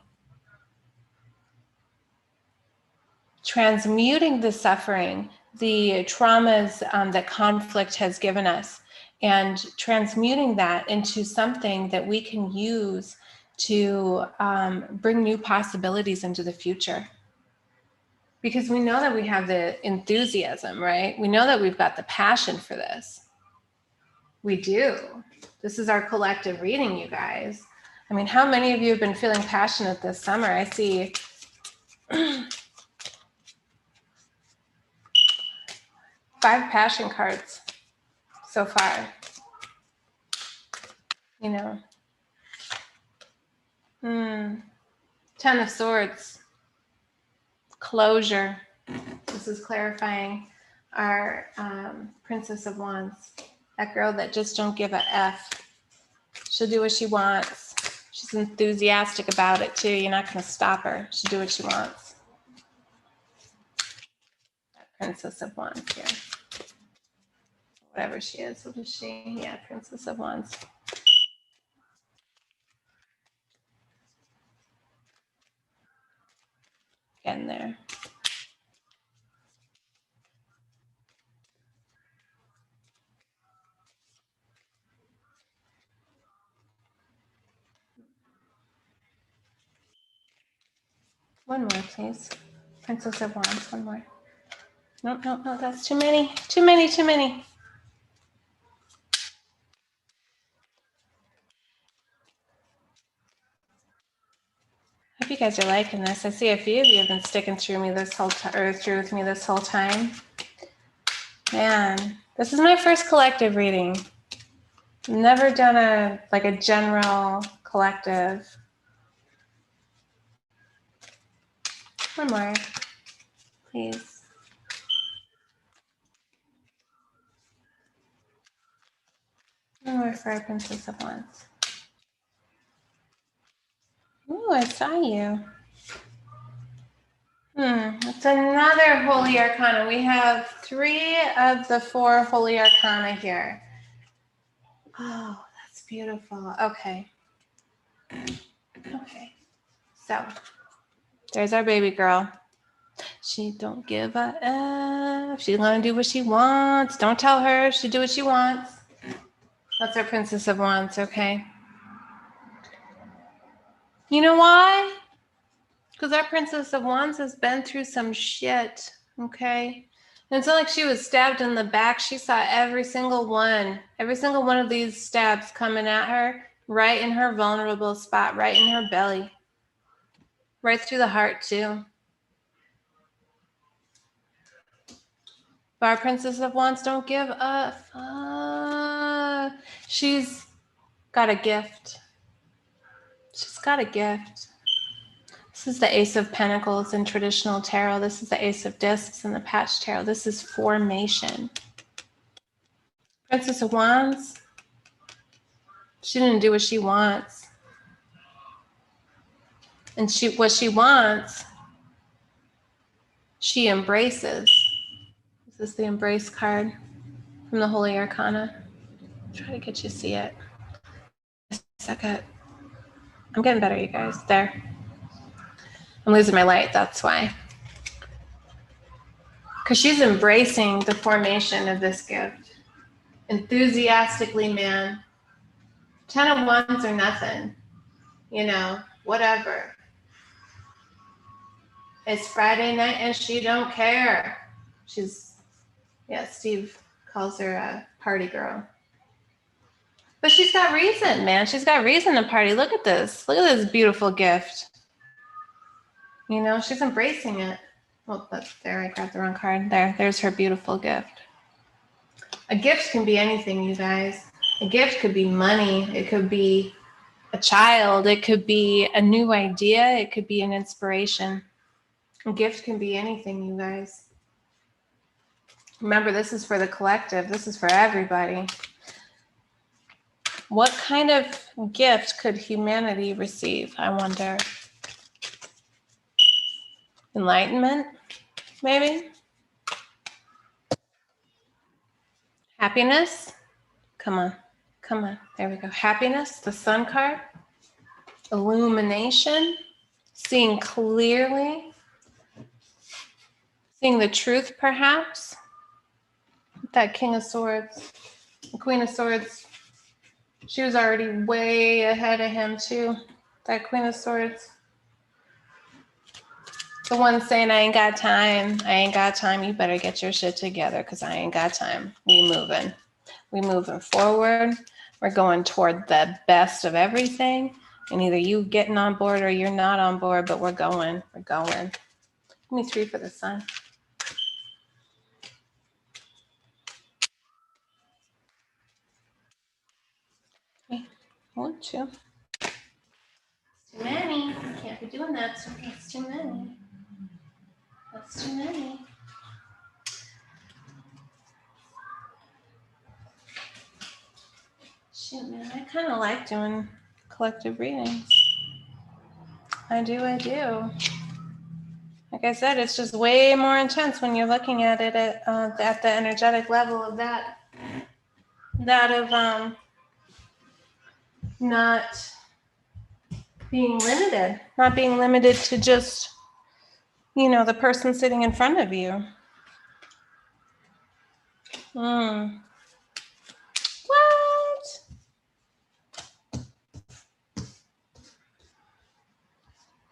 A: Transmuting the suffering, the traumas that conflict has given us, and transmuting that into something that we can use to bring new possibilities into the future. Because we know that we have the enthusiasm, right? We know that we've got the passion for this. We do. This is our collective reading, you guys. I mean, how many of you have been feeling passionate this summer? I see 5 passion cards so far. You know, 10 of Swords, closure. This is clarifying our Princess of Wands, that girl that just don't give a F. She'll do what she wants. She's enthusiastic about it too. You're not going to stop her. She'll do what she wants. That Princess of Wands here. Whatever she is. What is she? Yeah, Princess of Wands. Getting there. One more, please. Princess of Wands, one more. No, no, no, that's too many. Too many, too many. Hope you guys are liking this. I see a few of you have been sticking through me this whole time, or through with me this whole time. Man, this is my first collective reading. Never done a general collective. One more, please. One more for our Princess of Wands. Ooh, I saw you. It's another Holy Arcana. We have 3 of the 4 Holy Arcana here. Oh, that's beautiful. Okay. Okay. So, there's our baby girl. She don't give a F. She's gonna do what she wants. Don't tell her. She do what she wants. That's our Princess of Wands, okay? You know why? Because our Princess of Wands has been through some shit, okay? And it's not like she was stabbed in the back. She saw every single one of these stabs coming at her, right in her vulnerable spot, right in her belly, right through the heart, too. But our Princess of Wands don't give a fuck. She's got a gift. She's got a gift. This is the Ace of Pentacles in traditional tarot. This is the Ace of Discs in the Patch Tarot. This is formation. Princess of Wands, she didn't do what she wants. And what she wants, she embraces. This is the Embrace card from the Holy Arcana. Try to get you to see it. A second. I'm getting better, you guys. There. I'm losing my light, that's why. Because she's embracing the formation of this gift. Enthusiastically, man. 10 of Wands or nothing. You know, whatever. It's Friday night and she don't care. Steve calls her a party girl. But she's got reason, man. She's got reason to party. Look at this. Look at this beautiful gift. You know, she's embracing it. Oh, that's there. I grabbed the wrong card. There's her beautiful gift. A gift can be anything, you guys. A gift could be money. It could be a child. It could be a new idea. It could be an inspiration. A gift can be anything, you guys. Remember, this is for the collective. This is for everybody. What kind of gift could humanity receive, I wonder? Enlightenment, maybe? Happiness? Come on. Come on. There we go. Happiness, the Sun card. Illumination. Seeing clearly. Seeing the truth, perhaps. That King of Swords. The Queen of Swords. She was already way ahead of him, too. That Queen of Swords. The one saying, I ain't got time. I ain't got time. You better get your shit together because I ain't got time. We moving forward. We're going toward the best of everything. And either you getting on board or you're not on board, but we're going. We're going. Give me 3 for the Sun. Okay. 1, 2. Too many. You can't be doing that. That's too many. That's too many. Shoot, man, I kind of like doing collective readings. I do. Like I said, it's just way more intense when you're looking at it at the energetic level of that of not being limited to just You know, the person sitting in front of you. What?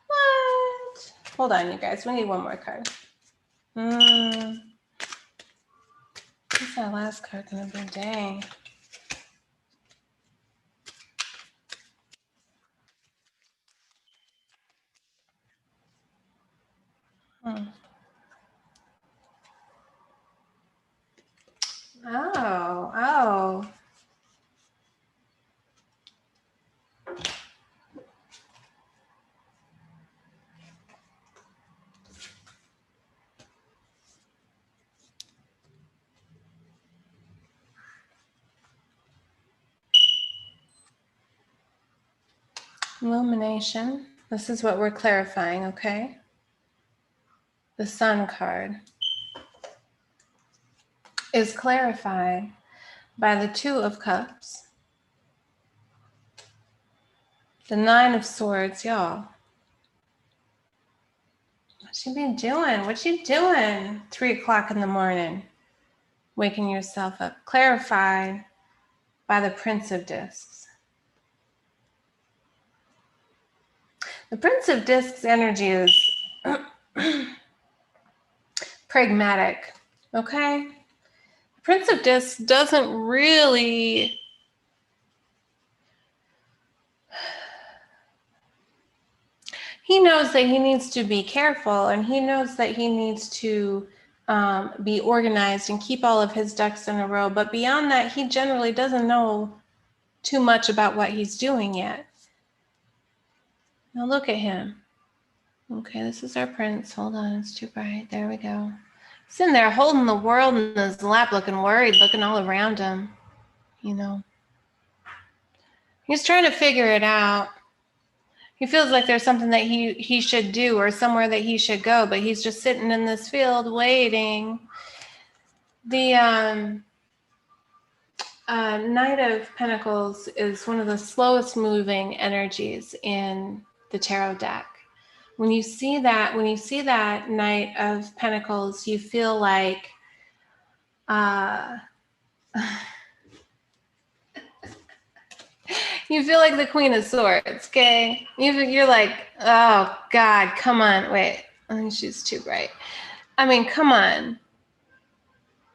A: What? Hold on, you guys. We need one more card. What's that last card gonna be? Dang. Oh. Illumination. This is what we're clarifying, okay? The Sun card is clarified by the Two of Cups, the Nine of Swords, y'all. What you been doing? What you doing? 3 o'clock in the morning, waking yourself up. Clarified by the Prince of Discs. The Prince of Discs energy is pragmatic, okay? The Prince of Discs doesn't really he knows that he needs to be careful, and he knows that he needs to be organized and keep all of his ducks in a row. But beyond that, he generally doesn't know too much about what he's doing yet. Now look at him. Okay, this is our prince. Hold on, it's too bright. There we go. He's in there holding the world in his lap, looking worried, looking all around him. You know, he's trying to figure it out. He feels like there's something that he should do or somewhere that he should go, but he's just sitting in this field waiting. The Knight of Pentacles is one of the slowest moving energies in the tarot deck. When you see that Knight of Pentacles, you feel like you feel like the Queen of Swords, okay? You're like, oh God, come on, wait. I think she's too bright. I mean, come on.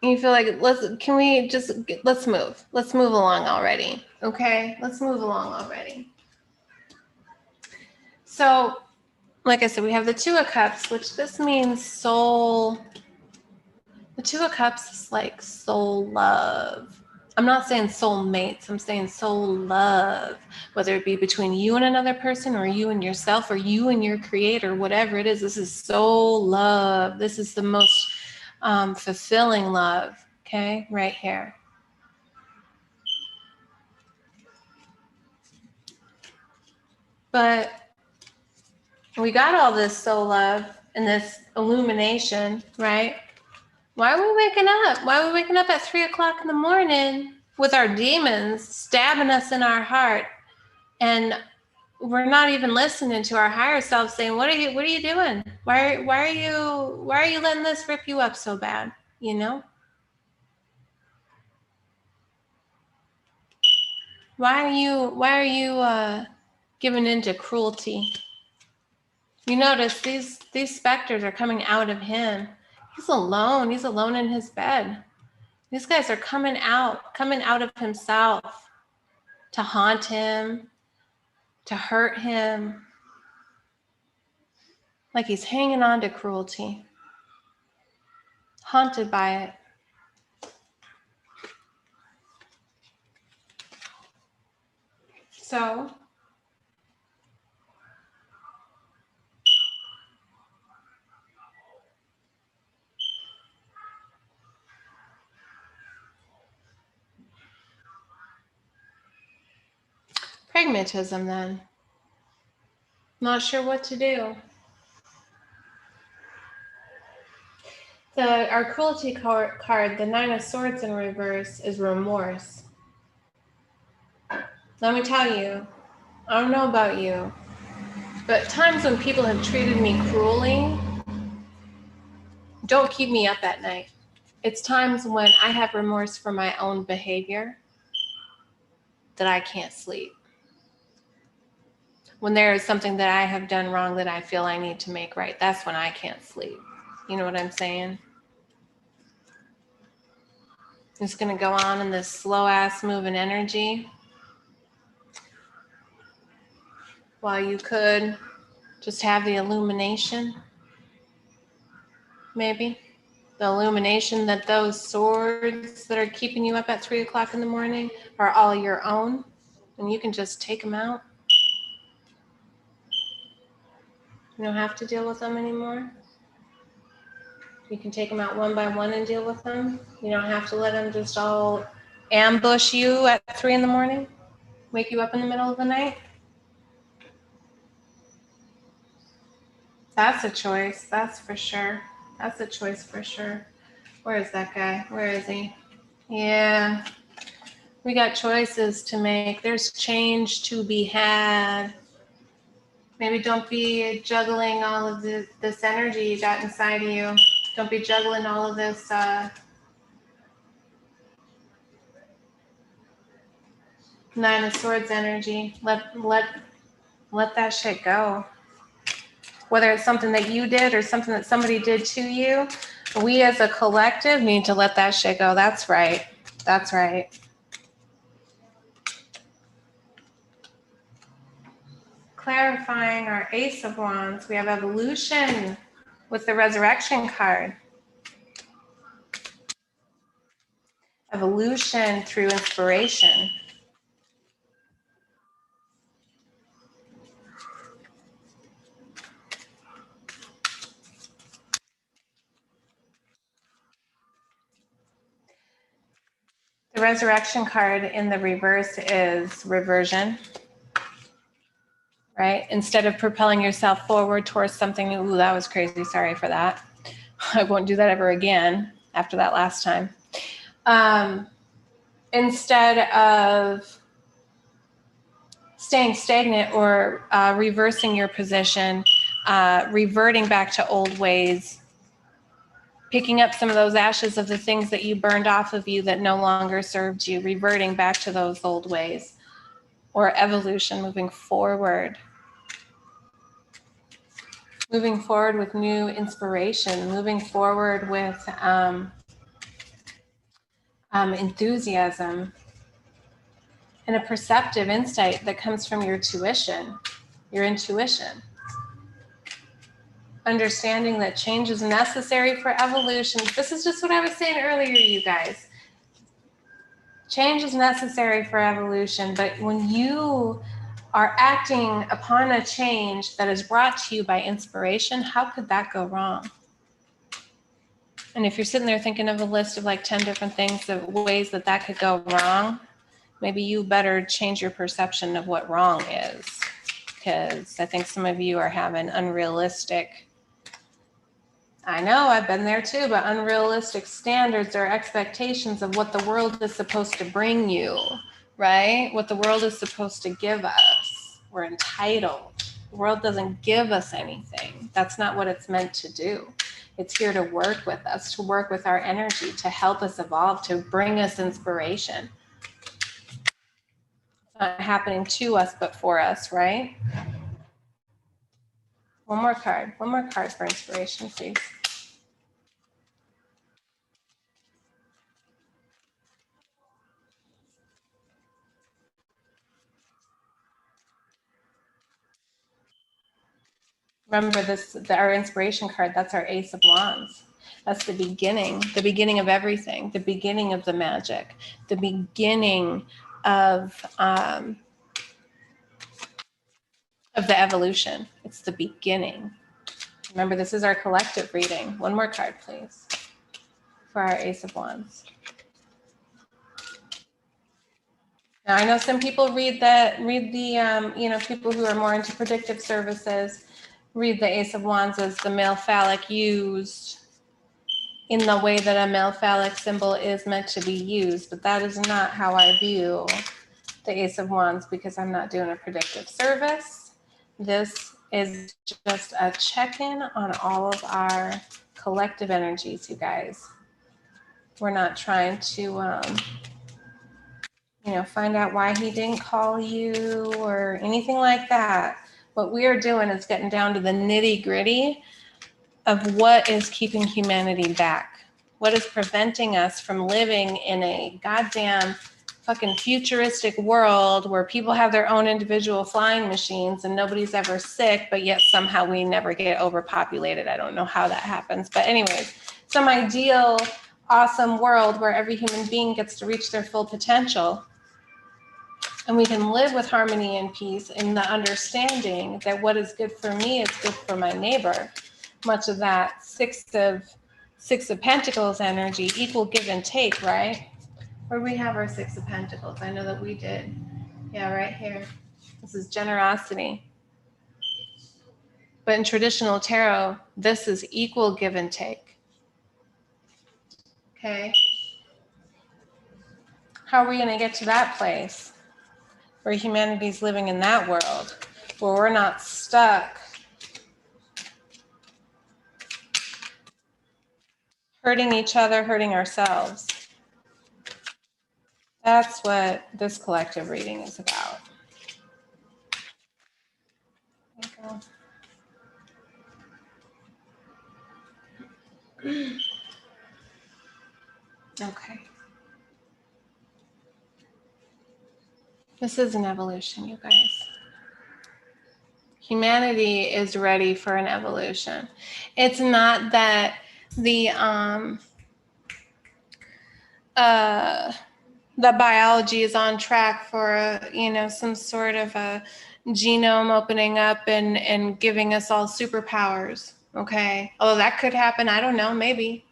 A: You feel like let's move. Let's move along already, okay? Let's move along already. So, like I said, we have the Two of Cups, which this means soul. The Two of Cups is like soul love. I'm not saying soul mates. I'm saying soul love, whether it be between you and another person or you and yourself or you and your creator, whatever it is. This is soul love. This is the most fulfilling love, okay, right here. But we got all this soul love and this illumination, right? Why are we waking up? Why are we waking up at 3 o'clock in the morning with our demons stabbing us in our heart? And we're not even listening to our higher self saying, what are you doing? Why are you letting this rip you up so bad? You know? Why are you giving into cruelty? You notice these specters are coming out of him. He's alone in his bed. These guys are coming out of himself to haunt him, to hurt him, like he's hanging on to cruelty, haunted by it. So, pragmatism then. Not sure what to do. Our cruelty card, the Nine of Swords in reverse, is remorse. Let me tell you, I don't know about you, but times when people have treated me cruelly, don't keep me up at night. It's times when I have remorse for my own behavior that I can't sleep. When there is something that I have done wrong that I feel I need to make right, that's when I can't sleep. You know what I'm saying? I'm just gonna go on in this slow ass moving energy while you could just have the illumination, maybe. The illumination that those swords that are keeping you up at 3 o'clock in the morning are all your own, and you can just take them out. You don't have to deal with them anymore. You can take them out one by one and deal with them. You don't have to let them just all ambush you at 3 in the morning, wake you up in the middle of the night. That's a choice, that's for sure. That's a choice for sure. Where is that guy? Where is he? Yeah, we got choices to make. There's change to be had. Maybe don't be juggling all of this energy you got inside of you. Don't be juggling all of this Nine of Swords energy. Let that shit go. Whether it's something that you did or something that somebody did to you, we as a collective need to let that shit go. That's right. That's right. Clarifying our Ace of Wands, we have evolution with the Resurrection card. Evolution through inspiration. The Resurrection card in the reverse is reversion, right? Instead of propelling yourself forward towards something new, ooh, that was crazy, sorry for that. I won't do that ever again after that last time. Instead of staying stagnant or reversing your position, reverting back to old ways, picking up some of those ashes of the things that you burned off of you that no longer served you, reverting back to those old ways, or evolution, moving forward with new inspiration, moving forward with enthusiasm and a perceptive insight that comes from your intuition. Understanding that change is necessary for evolution. This is just what I was saying earlier, you guys. Change is necessary for evolution, but when you are acting upon a change that is brought to you by inspiration, how could that go wrong? And if you're sitting there thinking of a list of like 10 different things, of ways that that could go wrong, maybe you better change your perception of what wrong is, because I think some of you are having unrealistic, I know, I've been there too, but unrealistic standards or expectations of what the world is supposed to bring you, right? What the world is supposed to give us. We're entitled. The world doesn't give us anything. That's not what it's meant to do. It's here to work with us, to work with our energy, to help us evolve, to bring us inspiration. It's not happening to us, but for us, right? One more card for inspiration, please. Remember this, our inspiration card, that's our Ace of Wands. That's the beginning of everything, the beginning of the magic, the beginning of the evolution. It's the beginning. Remember, this is our collective reading. One more card, please, for our Ace of Wands. Now, I know some people read the people who are more into predictive services read the Ace of Wands as the male phallic used in the way that a male phallic symbol is meant to be used, but that is not how I view the Ace of Wands, because I'm not doing a predictive service. This is just a check-in on all of our collective energies, you guys. We're not trying to, find out why he didn't call you or anything like that. What we are doing is getting down to the nitty-gritty of what is keeping humanity back. What is preventing us from living in a goddamn fucking futuristic world where people have their own individual flying machines and nobody's ever sick, but yet somehow we never get overpopulated. I don't know how that happens. But anyways, some ideal, awesome world where every human being gets to reach their full potential. And we can live with harmony and peace in the understanding that what is good for me is good for my neighbor. Much of that Six of Pentacles energy, equal give and take, right? Where we have our Six of Pentacles. I know that we did. Yeah, right here. This is generosity. But in traditional tarot, this is equal give and take. Okay? How are we going to get to that place where humanity's living in that world, where we're not stuck hurting each other, hurting ourselves? That's what this collective reading is about. Okay. This is an evolution, you guys. Humanity is ready for an evolution. It's not that the biology is on track for some sort of a genome opening up and giving us all superpowers. Okay, although that could happen, I don't know, maybe.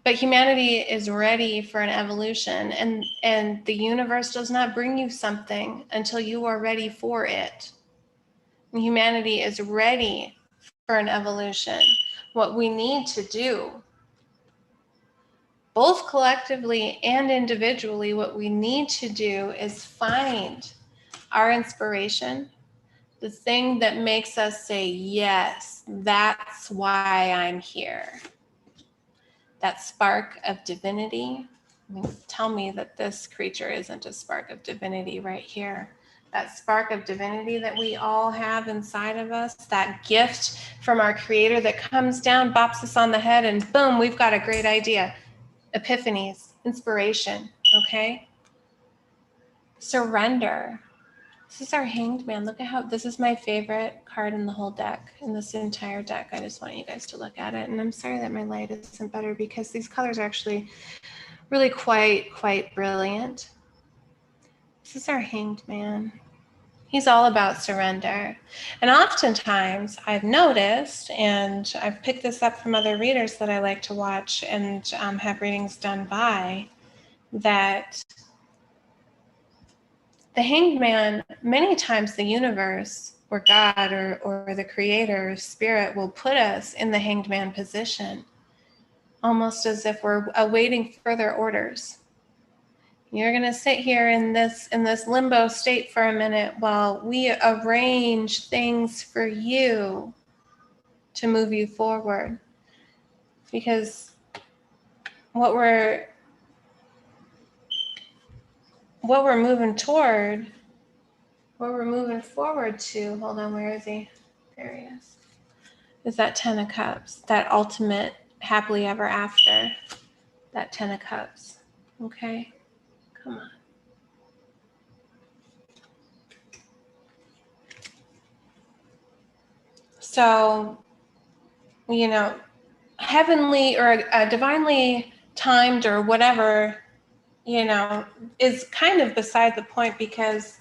A: But humanity is ready for an evolution, and the universe does not bring you something until you are ready for it. And humanity is ready for an evolution. What we need to do, both collectively and individually, what we need to do is find our inspiration, the thing that makes us say, yes, that's why I'm here. That spark of divinity. I mean, tell me that this creature isn't a spark of divinity right here. That spark of divinity that we all have inside of us, that gift from our creator that comes down, bops us on the head, and boom, we've got a great idea. Epiphanies, inspiration, okay? Surrender. This is our Hanged Man. Look at how, this is my favorite card in the whole deck, in this entire deck. I just want you guys to look at it. And I'm sorry that my light isn't better because these colors are actually really quite brilliant. This is our Hanged Man. He's all about surrender. And oftentimes I've noticed, and I've picked this up from other readers that I like to watch and have readings done by, that the Hanged Man, many times the universe or God or the creator or spirit will put us in the Hanged Man position, almost as if we're awaiting further orders. You're going to sit here in this limbo state for a minute while we arrange things for you to move you forward. Because what we're moving toward, what we're moving forward to, hold on, where is he? There he is that 10 of Cups, that ultimate happily ever after, that 10 of Cups. Okay, come on. So, heavenly or divinely timed or whatever, is kind of beside the point, because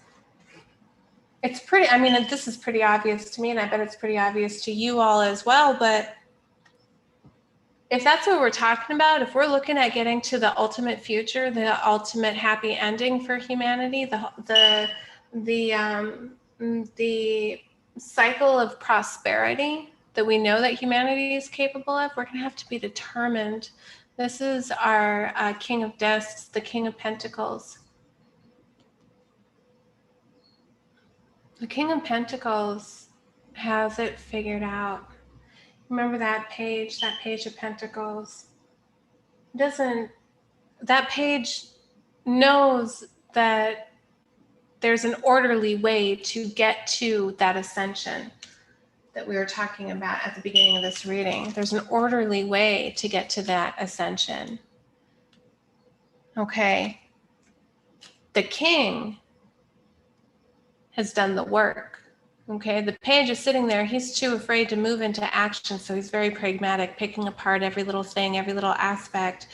A: it's pretty, I mean, this is pretty obvious to me, and I bet it's pretty obvious to you all as well, but if that's what we're talking about, if we're looking at getting to the ultimate future, the ultimate happy ending for humanity, the cycle of prosperity that we know that humanity is capable of, we're going to have to be determined. This is our King of Discs, the King of Pentacles. The King of Pentacles has it figured out. Remember that page of Pentacles? That page knows that there's an orderly way to get to that ascension that we were talking about at the beginning of this reading. There's an orderly way to get to that ascension. Okay. The king has done the work. Okay, the page is sitting there. He's too afraid to move into action, so he's very pragmatic, picking apart every little thing, every little aspect,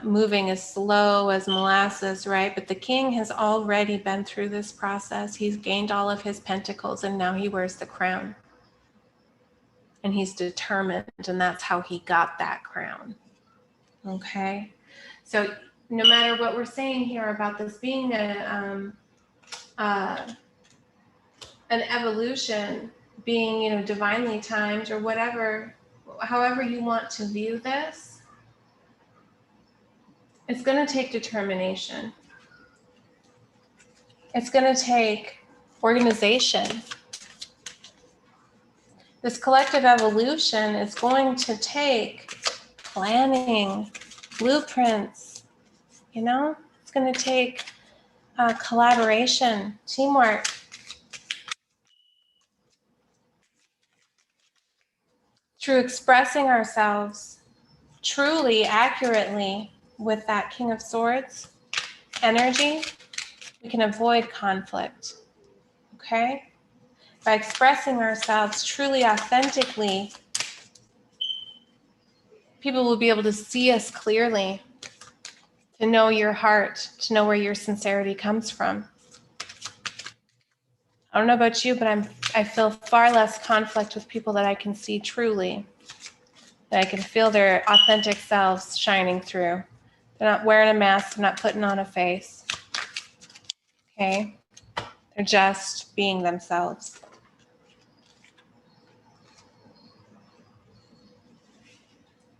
A: moving as slow as molasses, right? But the king has already been through this process. He's gained all of his pentacles, and now he wears the crown. And he's determined, and that's how he got that crown. Okay, so no matter what we're saying here about this being an evolution, being, you know, divinely timed or whatever, however you want to view this, it's going to take determination. It's going to take organization. This collective evolution is going to take planning, blueprints, you know, it's going to take collaboration, teamwork. Through expressing ourselves truly, accurately with that King of Swords energy, we can avoid conflict, okay? By expressing ourselves truly, authentically, people will be able to see us clearly, to know your heart, to know where your sincerity comes from. I don't know about you, but I feel far less conflict with people that I can see truly, that I can feel their authentic selves shining through. They're not wearing a mask, they're not putting on a face, okay? They're just being themselves.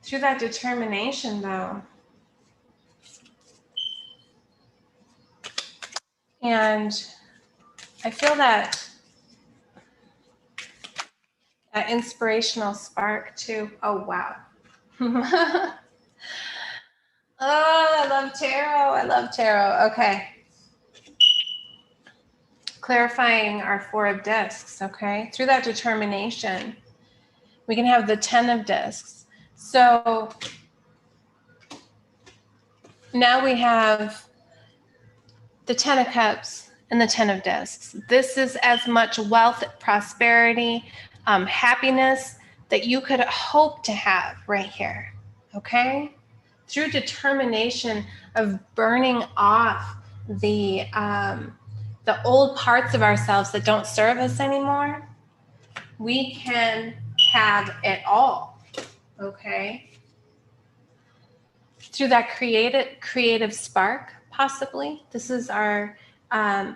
A: Through that determination, though, and I feel that inspirational spark too. Oh, wow. Oh, I love tarot. I love tarot. Okay. Clarifying our Four of Discs, okay? Through that determination, we can have the 10 of Discs. So now we have the 10 of Cups and the 10 of Discs. This is as much wealth, prosperity, happiness that you could hope to have right here, okay? Through determination of burning off the old parts of ourselves that don't serve us anymore, we can have it all, okay? Through that creative spark, possibly. This is our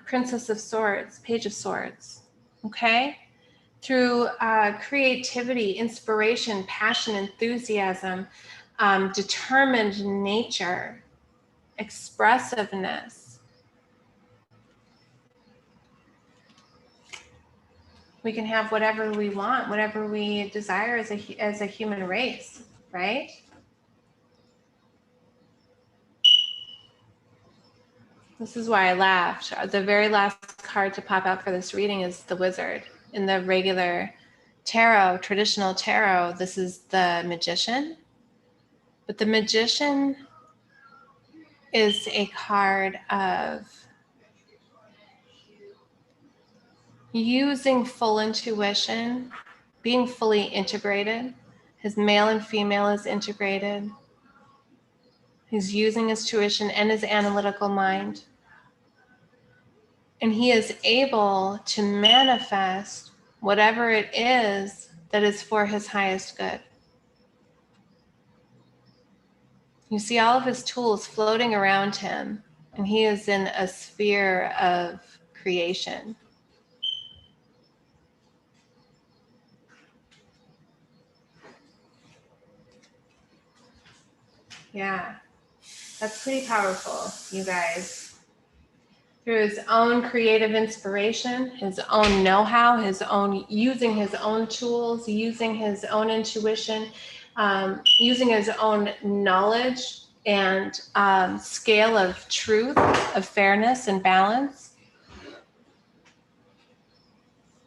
A: Princess of Swords, Page of Swords, okay? Through creativity, inspiration, passion, enthusiasm, determined nature, expressiveness. We can have whatever we want, whatever we desire as a human race, right? This is why I laughed. The very last card to pop out for this reading is the Wizard. In the regular tarot, traditional tarot, this is the Magician. But the Magician is a card of using full intuition, being fully integrated. His male and female is integrated. He's using his tuition and his analytical mind. And he is able to manifest whatever it is that is for his highest good. You see all of his tools floating around him, and he is in a sphere of creation. Yeah, that's pretty powerful, you guys. through his own creative inspiration, his own know-how, using his own tools, using his own intuition, using his own knowledge and scale of truth, of fairness and balance.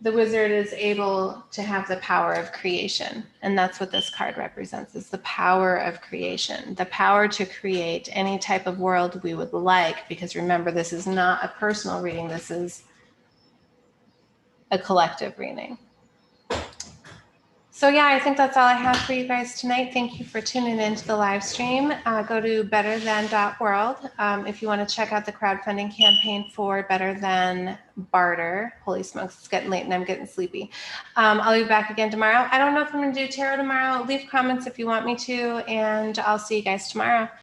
A: The wizard is able to have the power of creation. And that's what this card represents, is the power of creation, the power to create any type of world we would like. Because remember, this is not a personal reading. This is a collective reading. So yeah, I think that's all I have for you guys tonight. Thank you for tuning into the live stream. Go to betterthan.world if you want to check out the crowdfunding campaign for Better Than Barter. Holy smokes, it's getting late and I'm getting sleepy. I'll be back again tomorrow. I don't know if I'm going to do tarot tomorrow. Leave comments if you want me to, and I'll see you guys tomorrow.